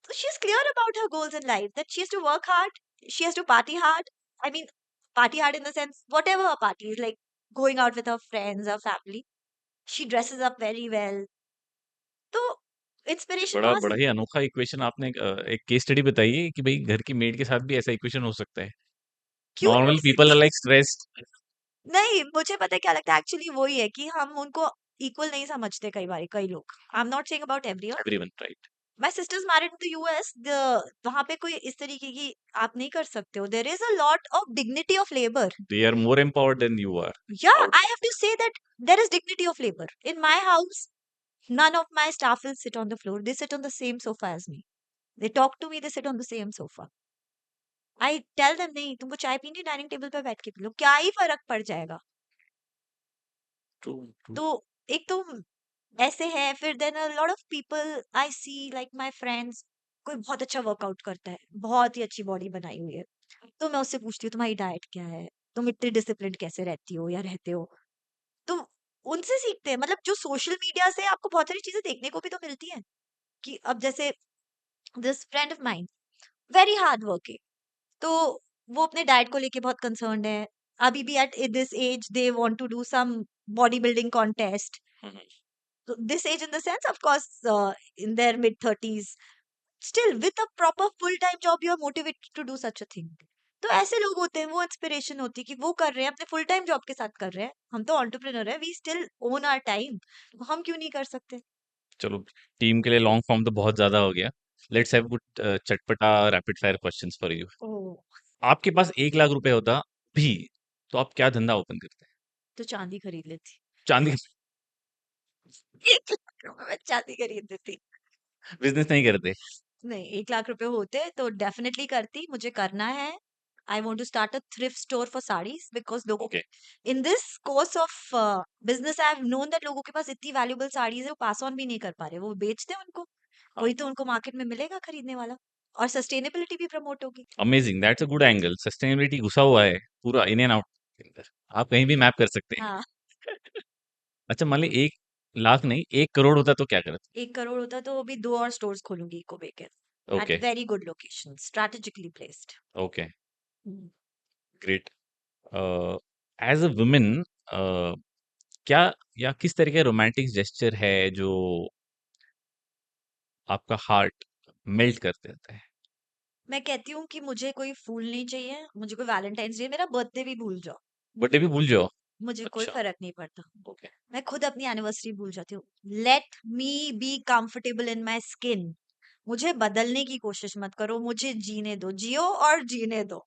So she's clear about her goals in life, that she has to work hard, she has to party hard. I mean, party hard in the sense, whatever her party is, like going out with her friends, her family. She dresses up very well. तो inspiration बड़ा वहां बड़ा से। ही अनोखा equation आपने एक case study बताई है कि भाई घर की मेड के साथ भी ऐसा इक्वेशन हो सकता है। क्यों नहीं नॉर्मल हो पीपल आर सकता? Like stressed. नहीं, मुझे पता है क्या लगता है, एक्चुअली वही है कि हम उनको इक्वल नहीं समझते कई बार, कई लोग। आई am not saying about everyone. Everyone right. My sister's married in the US, the वहां पे कोई इस तरीके की आप नहीं कर सकते हो। There is a lot of dignity of labour. They are more empowered than you are. Yeah, I have to say that there is dignity of labor. In my house, none of my staff will sit on the floor. They sit on the same sofa as me. They talk to me, they sit on the same sofa. I tell them, नहीं तुमको चाय पीनी, dining table पे बैठ के P low, क्या ही फर्क पड़ जाएगा। True true. तो एक तो ऐसे है, फिर then a lot of people I see like my friends, कोई बहुत अच्छा वर्कआउट करता है, बहुत ही अच्छी बॉडी बनाई हुई है, तो मैं उससे पूछती हूँ तुम्हारी डाइट क्या है, तुम इतनी डिसिप्लिन कैसे रहती हो या रहते हो। तो उनसे सीखते हैं, मतलब जो सोशल मीडिया से आपको बहुत सारी चीजें देखने को भी तो मिलती हैं। कि अब जैसे this friend of mine, very hard working, तो वो अपने डाइट को लेके बहुत कंसर्न्ड है। अभी भी at this age they want to do some body building contest. So this age in the sense, of course, in their mid 30s, still with a proper full time job, you are motivated to do such a thing. तो ऐसे लोग होते हैं, वो inspiration होती है कि वो कर रहे हैं, अपने फुल टाइम जॉब के साथ कर रहे हैं। हम तो एंटरप्रेन्योर है, we still own our time, हम क्यों नहीं कर सकते? चलो, टीम के लिए लॉन्ग फॉर्म तो बहुत ज़्यादा हो गया। लेट्स हैव गुड चटपटा rapid fire questions for you. Oh, आपके पास 1 लाख रुपए होता भी, तो आप क्या धंधा ओपन करते? तो चांदी खरीद लेती। चांदी का 1 लाख रुपए में चांदी खरीद लेती। बिज़नेस नहीं करते? नहीं, 1 लाख रुपए होते तो डेफिनेटली करती, मुझे करना है। I want to start a thrift store for saris, because लोगों okay, in this course of business I have known that लोगों के पास इतनी वैल्यूएबल साड़ीज है, वो पास ऑन भी नहीं कर पा रहे, वो बेचते हैं उनको, हाँ, वही तो उनको मार्केट में मिलेगा खरीदने वाला, और सस्टेनेबिलिटी भी प्रमोट होगी। Amazing, that's a good angle. Sustainability घुसा हुआ है पूरा इन एंड आउट के अंदर। आप कहीं भी मैप कर सकते हैं। हाँ। अच्छा, मान ली 1 लाख नहीं, 1 करोड़ होता तो क्या करते? 1 करोड़ होता तो अभी 2 और स्टोर्स खोलूंगी इको वे के, at okay, very good location, strategically placed. Okay, great. As a woman क्या या किस तरह का रोमांटिक जेस्चर है जो आपका हार्ट मेल्ट कर देता है? मैं कहती हूँ कि मुझे कोई फूल नहीं चाहिए, मुझे कोई वैलेंटाइंस डे, मेरा बर्थडे भी भूल जाओ, बर्थडे भी भूल जाओ? मुझे कोई अच्छा, फर्क नहीं पड़ता। ओके, मैं खुद अपनी एनिवर्सरी भूल जाती हूँ। Let me be comfortable in my skin. मुझे बदलने की कोशिश मत करो, मुझे जीने दो, जियो और जीने दो।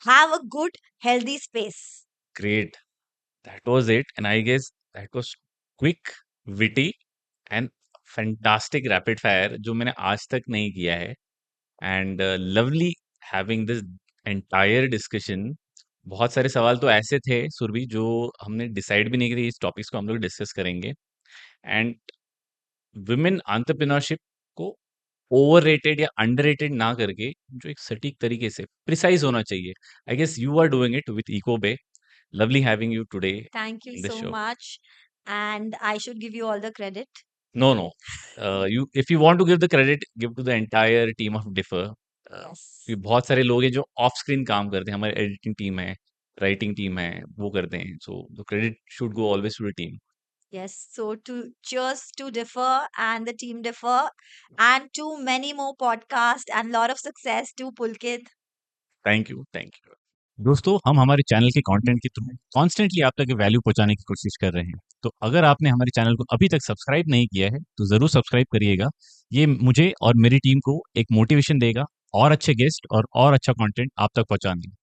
Have a good healthy space. Great. That was it and I guess that was quick, witty and fantastic rapid fire जो मैंने आज तक नहीं किया है। And lovely having this entire discussion. बहुत सारे सवाल तो ऐसे थे सुरभि जो हमने डिसाइड भी नहीं किए, इस टॉपिक्स को हम लोग डिस्कस करेंगे। एंड वुमेन एंटरप्रेन्योरशिप को ओवररेटेड या अंडररेटेड ना करके जो एक सटीक तरीके से प्रिसाइज होना चाहिए। I guess you are doing it with eco bay. Lovely having you today thank you in this so show. Much, and I should give you all the credit. No, no, you if you want to give the credit, give to the entire team of Differ। Yes. क्योंकि बहुत सारे लोग हैं जो of screen काम करते हैं, हमारी एडिटिंग टीम है, राइटिंग टीम है, वो करते हैं, so the credit should go always to the team. Yes, so to cheers to Differ and the team Differ, and to many more podcasts and lot of success to Pulkit. Thank you, thank you. दोस्तों, हम हमारे channel के content के through constantly आप तक value पहुंचाने की कोशिश कर रहे हैं। तो अगर आपने हमारे चैनल को अभी तक सब्सक्राइब नहीं किया है तो ज़रूर सब्सक्राइब करिएगा। ये मुझे और मेरी टीम को एक मोटिवेशन देगा और अच्छे गेस्ट और अच्छा कंटेंट आप तक पहुंचाने में।